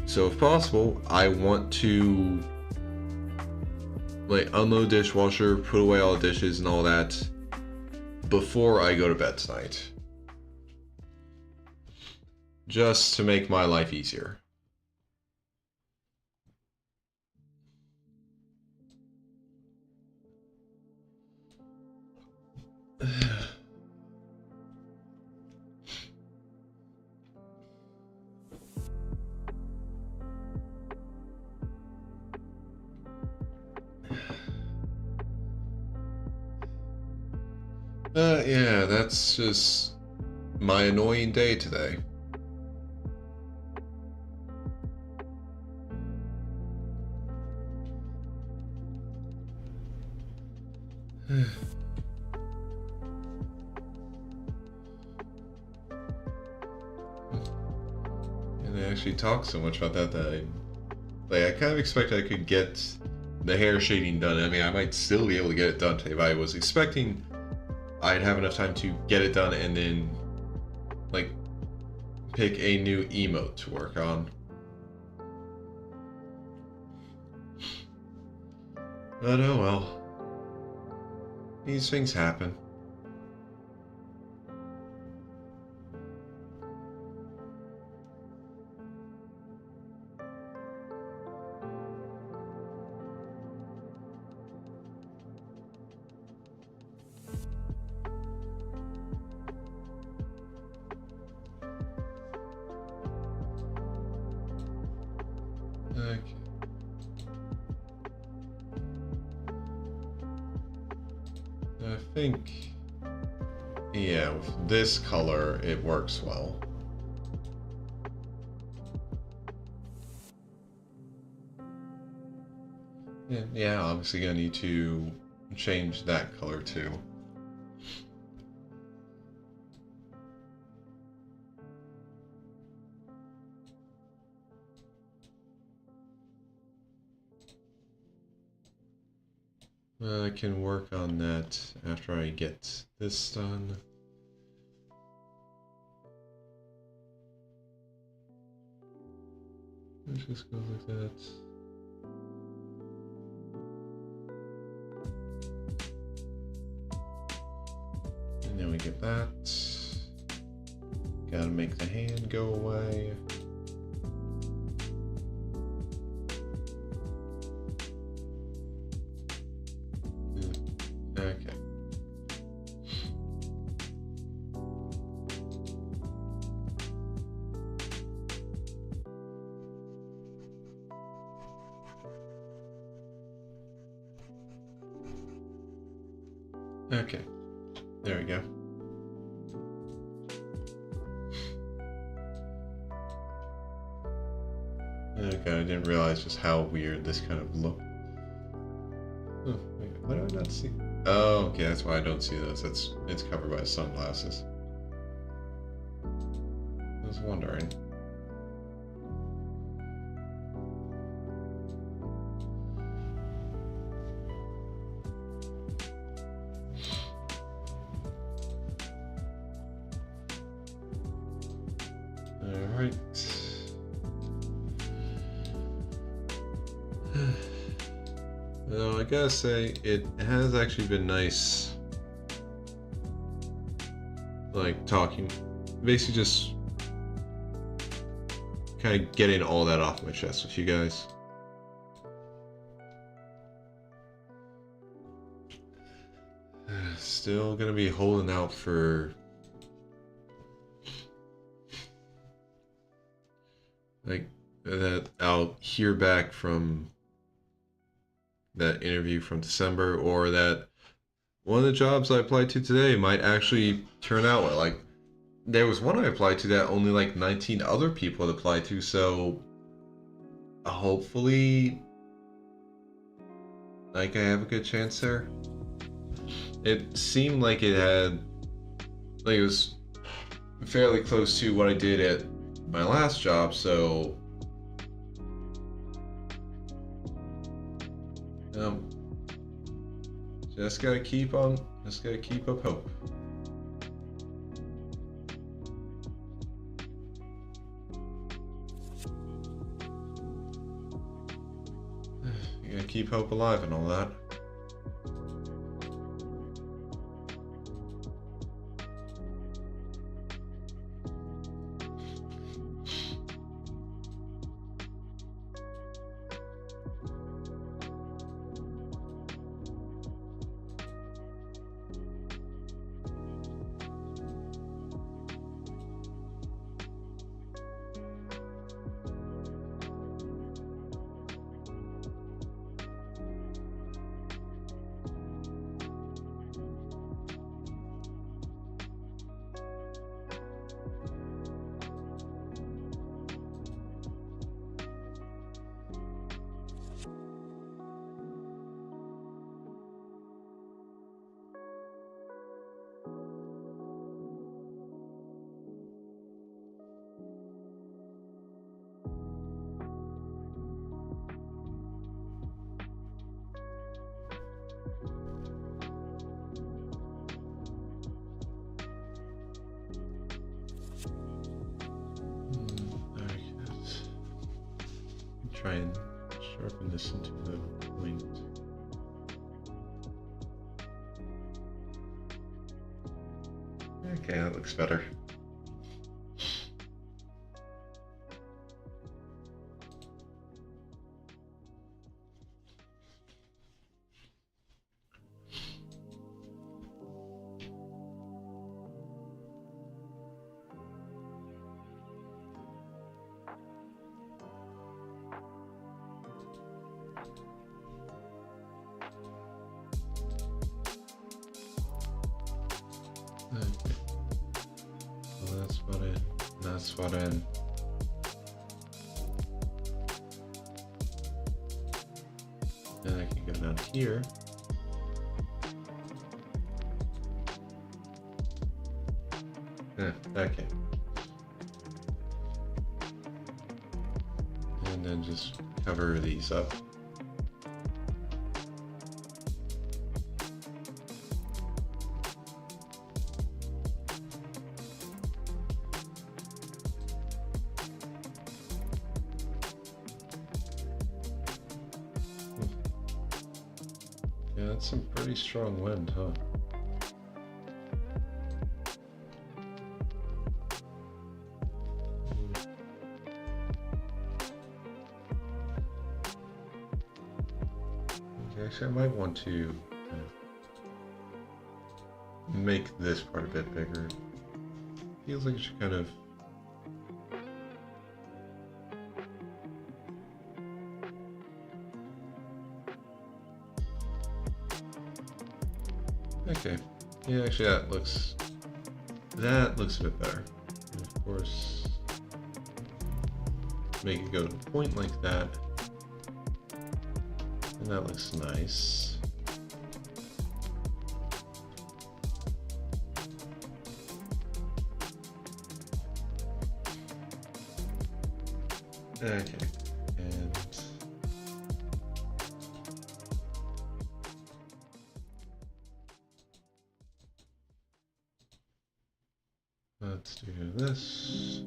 S1: So if possible, I want to, like, unload dishwasher, put away all the dishes and all that before I go to bed tonight. Just to make my life easier. Yeah, that's just my annoying day today. And I actually talked so much about that I kind of expected I could get the hair shading done. I mean, I might still be able to get it done if I was expecting I'd have enough time to get it done and then like pick a new emote to work on. But oh well. These things happen. Okay. I think, yeah, with this color, it works well. Yeah, obviously gonna need to change that color too. I can work on that after I get this done. Let's just go like that. And then we get that. Gotta make the hand go away. Okay. Okay. There we go. Okay, I didn't realize just how weird this kind of looked. Oh, wait, why do I not see? Oh, okay, that's why I don't see those. It's covered by sunglasses. I was wondering. All right. No, I gotta say, it has actually been nice, like, talking. Basically just kind of getting all that off my chest with you guys. Still gonna be holding out for like that I'll hear back from that interview from December, or that one of the jobs I applied to today might actually turn out well. Like, there was one I applied to that only like 19 other people had applied to, so hopefully like I have a good chance there. It seemed like it had, like, it was fairly close to what I did at my last job, so just gotta keep up hope. You gotta keep hope alive and all that. try and sharpen this into the point. Okay, that looks better. Okay. So that's what it. That's what in. Then I can go down here. Yeah, okay. And then just cover these up. Yeah, that's some pretty strong wind, huh? Actually, I might want to make this part a bit bigger. Feels like it should kind of... Okay. Yeah, actually that looks a bit better. And of course, make it go to a point like that. And that looks nice. Okay. And let's do this.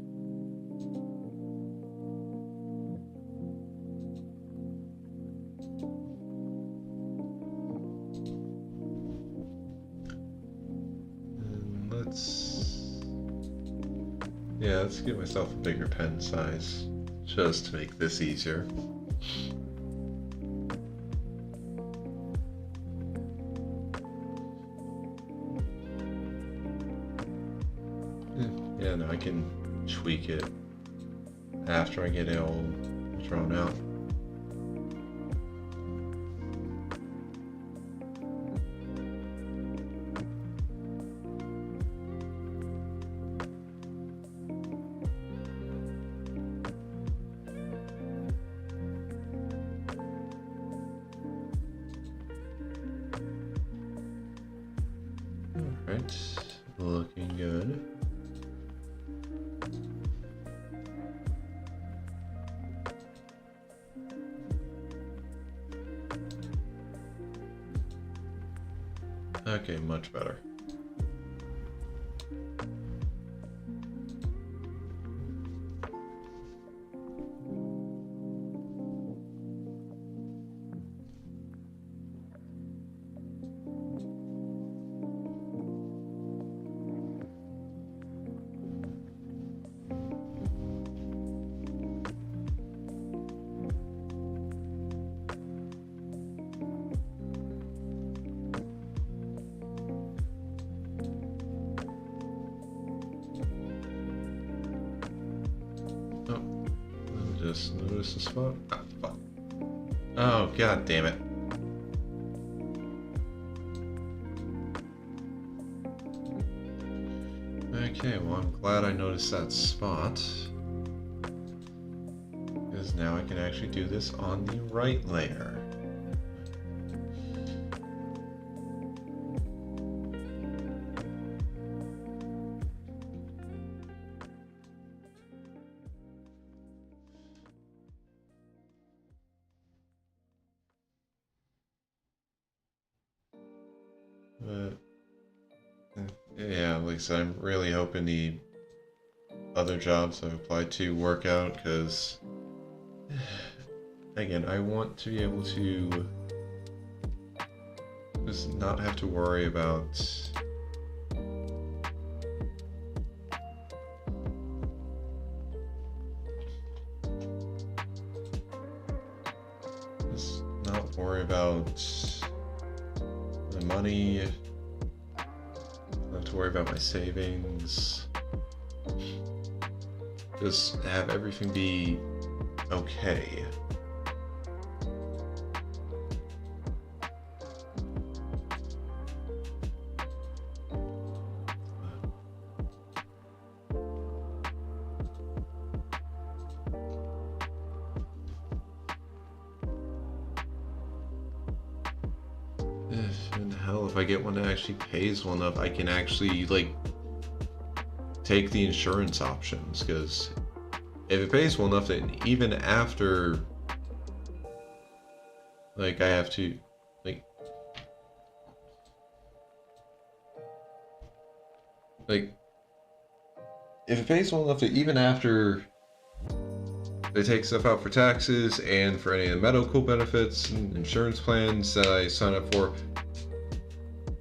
S1: And let's give myself a bigger pen size just to make this easier. Yeah, no, I can tweak it after I get it all drawn out. Alright, looking good. Okay, much better. Just notice the spot. Ah, fuck. Oh, god damn it. Okay, well, I'm glad I noticed that spot. Because now I can actually do this on the right layer. But yeah, like I said, I'm really hoping the other jobs I've applied to work out, because again, I want to be able to just not have to worry about just not worry about my money, not have to worry about my savings, just have everything be okay. And hell, if I get one that actually pays well enough, I can actually like take the insurance options, because if it pays well enough, then even after like I have to like if it pays well enough that even after they take stuff out for taxes and for any of the medical benefits and insurance plans that I sign up for,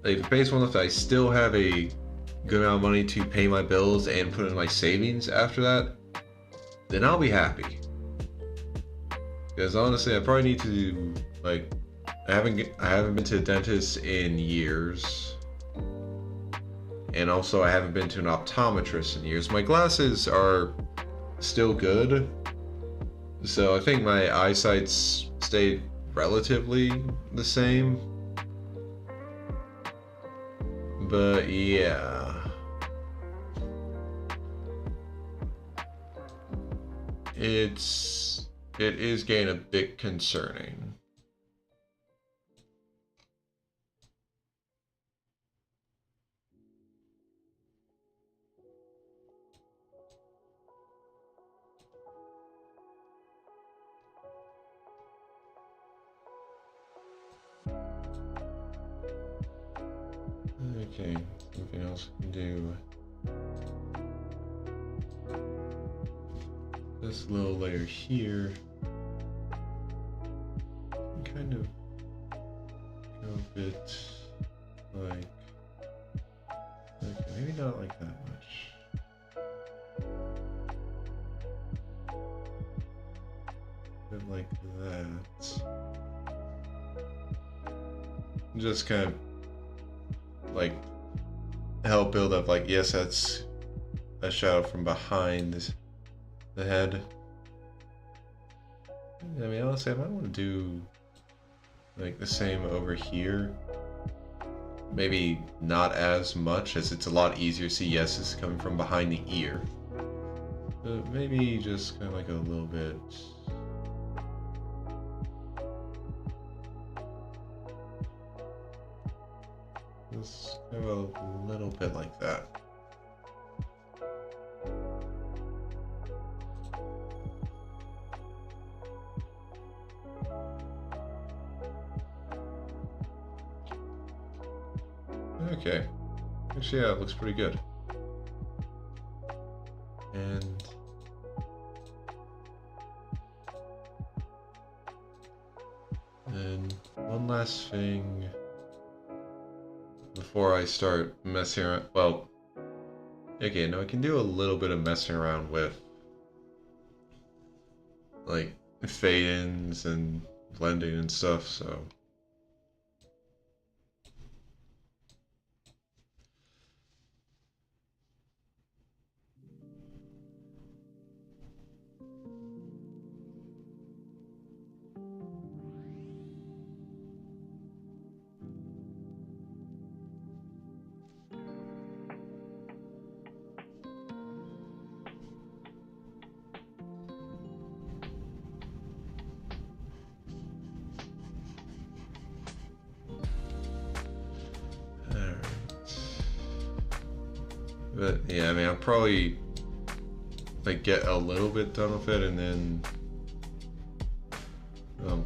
S1: if it pays well enough that I still have a good amount of money to pay my bills and put in my savings after that, then I'll be happy. Because honestly, I probably need to like I haven't been to a dentist in years. And also I haven't been to an optometrist in years. My glasses are still good, so I think my eyesight's stayed relatively the same. But yeah. It is getting a bit concerning. Okay, something else we can do. This little layer here, kind of go a bit like, okay, maybe not like that much. A bit like that. Just kind of like help build up, like, yes, that's a shadow from behind the head. I mean, honestly, I might want to do like the same over here. Maybe not as much, as it's a lot easier to see, yes, it's coming from behind the ear. But maybe just kind of like a little bit. Just kind of a little bit like that. Okay. Actually, yeah, it looks pretty good. And then one last thing before I start messing around. Well, okay, now I can do a little bit of messing around with like fade-ins and blending and stuff, so but yeah, I mean, I'll probably like get a little bit done with it, and then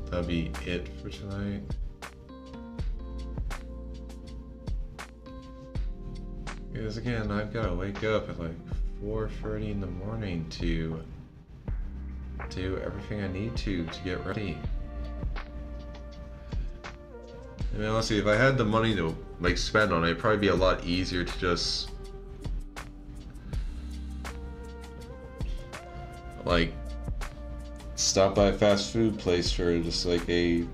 S1: that'll be it for tonight. Because again, I've got to wake up at like 4:30 in the morning to do everything I need to get ready. I mean, honestly, if I had the money to like spend on it, it'd probably be a lot easier to just like stop by a fast food place for just like a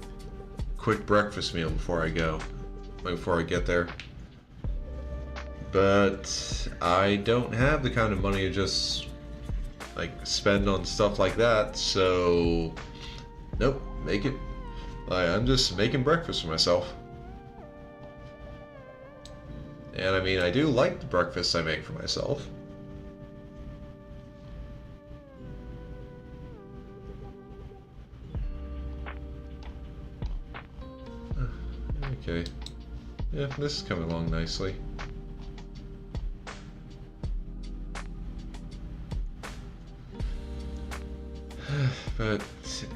S1: quick breakfast meal before I go, like before I get there. But I don't have the kind of money to just like spend on stuff like that, so nope, I'm just making breakfast for myself. And I mean, I do like the breakfasts I make for myself. Okay. Yeah, this is coming along nicely. But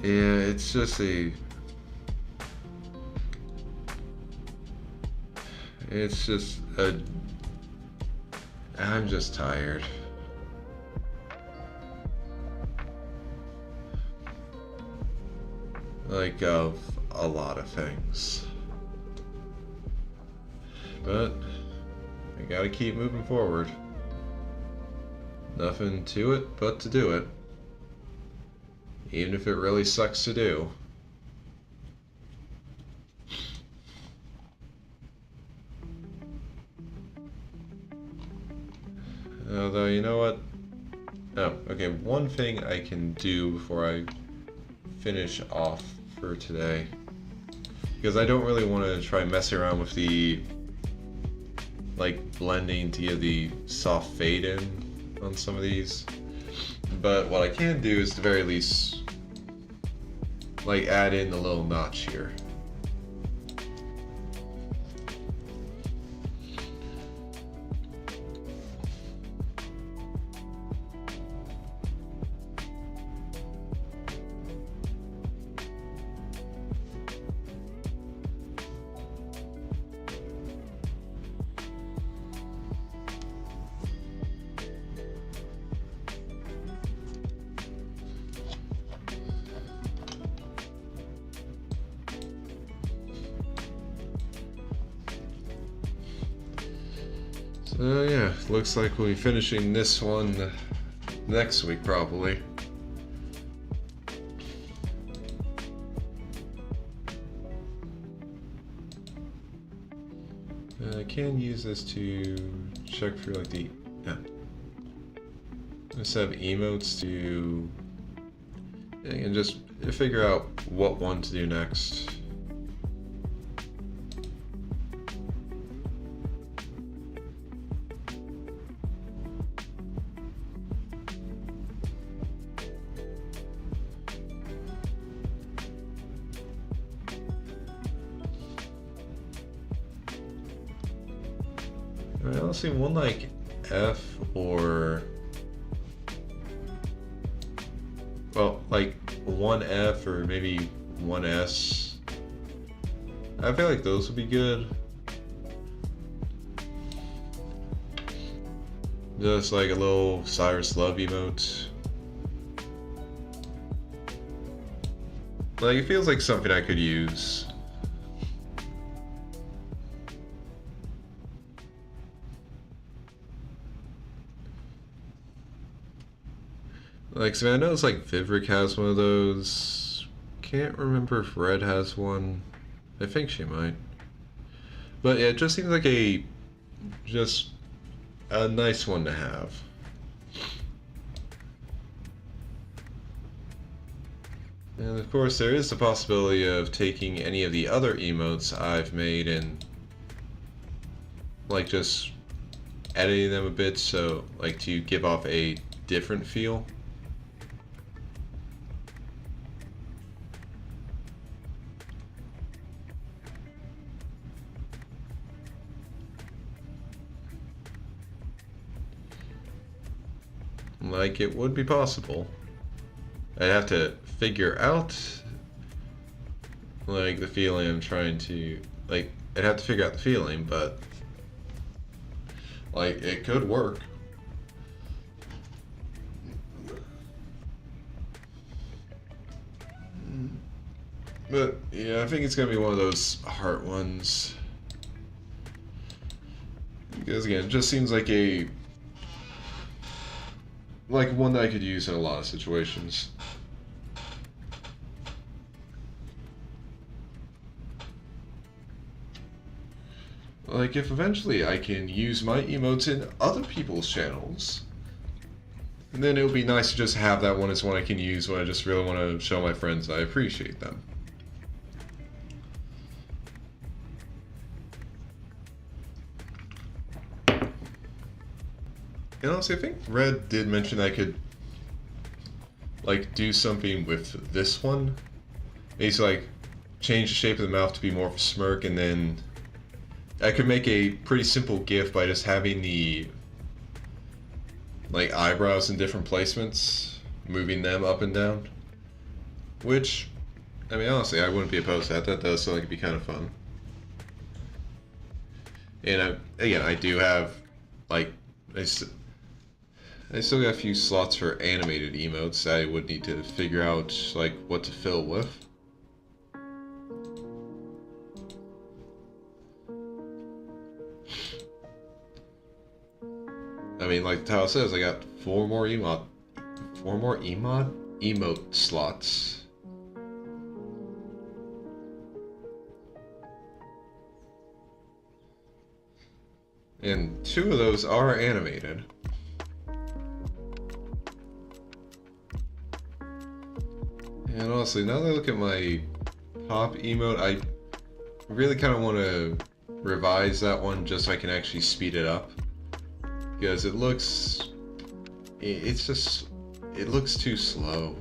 S1: yeah, it's just I'm just tired. Like, of a lot of things. But I gotta keep moving forward. Nothing to it but to do it. Even if it really sucks to do. Although, you know what? Oh, okay, one thing I can do before I finish off for today. Because I don't really want to try messing around with the like blending to get the soft fade in on some of these. But what I can do is, at the very least, like add in the little notch here. So yeah, looks like we'll be finishing this one next week probably. I can use this to check for like the just have emotes to and just figure out what one to do next. I don't see one like F or well, like one F or maybe one S. I feel like those would be good. Just like a little Cyrus Love emote. Like, it feels like something I could use. Like, so I know it's like Vivric has one of those. Can't remember if Red has one. I think she might. But yeah, it just seems like just a nice one to have. And of course, there is the possibility of taking any of the other emotes I've made and like just editing them a bit, so like to give off a different feel. Like, it would be possible. I'd have to figure out like the feeling I'm trying to like. I'd have to figure out the feeling, but like it could work. But yeah, I think it's gonna be one of those heart ones. Because again, it just seems like one that I could use in a lot of situations. Like, if eventually I can use my emotes in other people's channels, then it would be nice to just have that one as one I can use when I just really want to show my friends I appreciate them. And honestly, I think Red did mention I could, like, do something with this one. Basically, like, change the shape of the mouth to be more of a smirk, and then I could make a pretty simple GIF by just having the, like, eyebrows in different placements, moving them up and down. Which, I mean, honestly, I wouldn't be opposed to that. That does sound like it'd be kind of fun. And again, I do have, like, I still got a few slots for animated emotes that I would need to figure out, like, what to fill with. I mean, like the title says, I got four more emote slots. And 2 of those are animated. And honestly, now that I look at my pop emote, I really kind of want to revise that one just so I can actually speed it up. Because it looks too slow.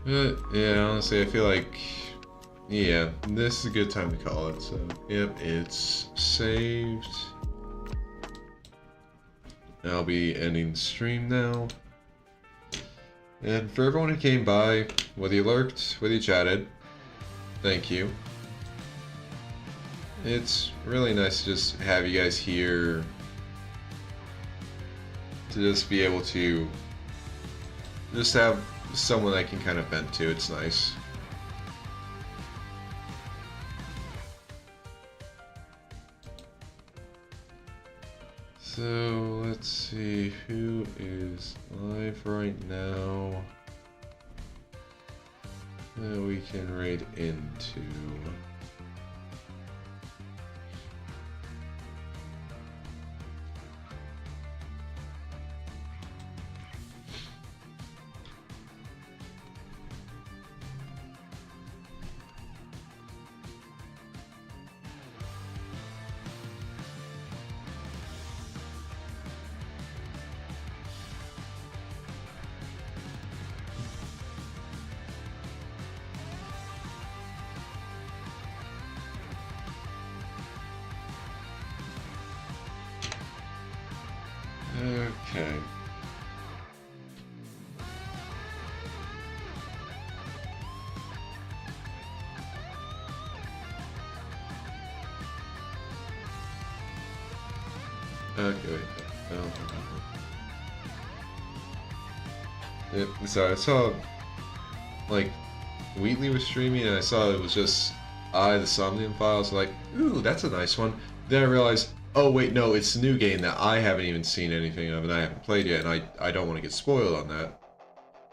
S1: But yeah, honestly, I feel like, yeah, this is a good time to call it. So, yep, it's saved. I'll be ending the stream now. And for everyone who came by, whether you lurked, whether you chatted, thank you. It's really nice to just have you guys here, to just be able to just have someone I can kind of vent to. It's nice. So let's see who is live right now that we can raid into. Okay. Okay, wait. Oh. Yep, sorry, I saw, like, Wheatley was streaming and I saw it was just the Somnium Files, like, ooh, that's a nice one. Then I realized, oh wait, no, it's a new game that I haven't even seen anything of and I haven't played yet, and I don't want to get spoiled on that.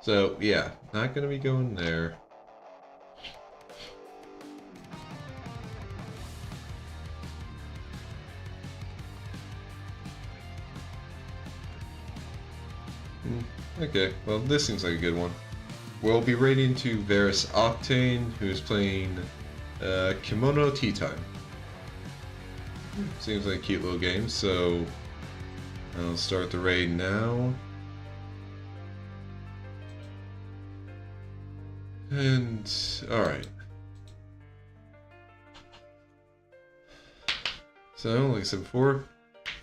S1: So, yeah, not gonna be going there. Okay, well, this seems like a good one. We'll be raiding to Varus Octane, who's playing Kimono Tea Time. Seems like a cute little game, so I'll start the raid now. And, alright. So, like I said before,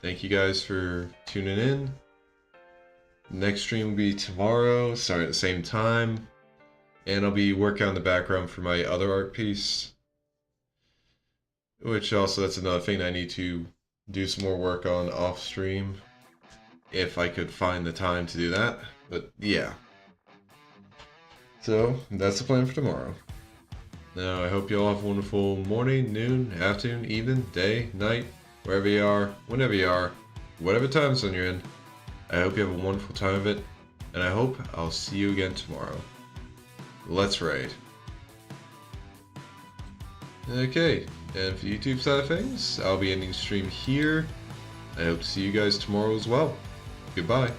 S1: thank you guys for tuning in. Next stream will be tomorrow, starting at the same time. And I'll be working on the background for my other art piece. Which also, that's another thing I need to do some more work on off stream. If I could find the time to do that. But yeah. So, that's the plan for tomorrow. Now, I hope you all have a wonderful morning, noon, afternoon, evening, day, night, wherever you are, whenever you are, whatever time zone you're in. I hope you have a wonderful time of it, and I hope I'll see you again tomorrow. Let's raid. Okay, and for the YouTube side of things, I'll be ending the stream here. I hope to see you guys tomorrow as well. Goodbye.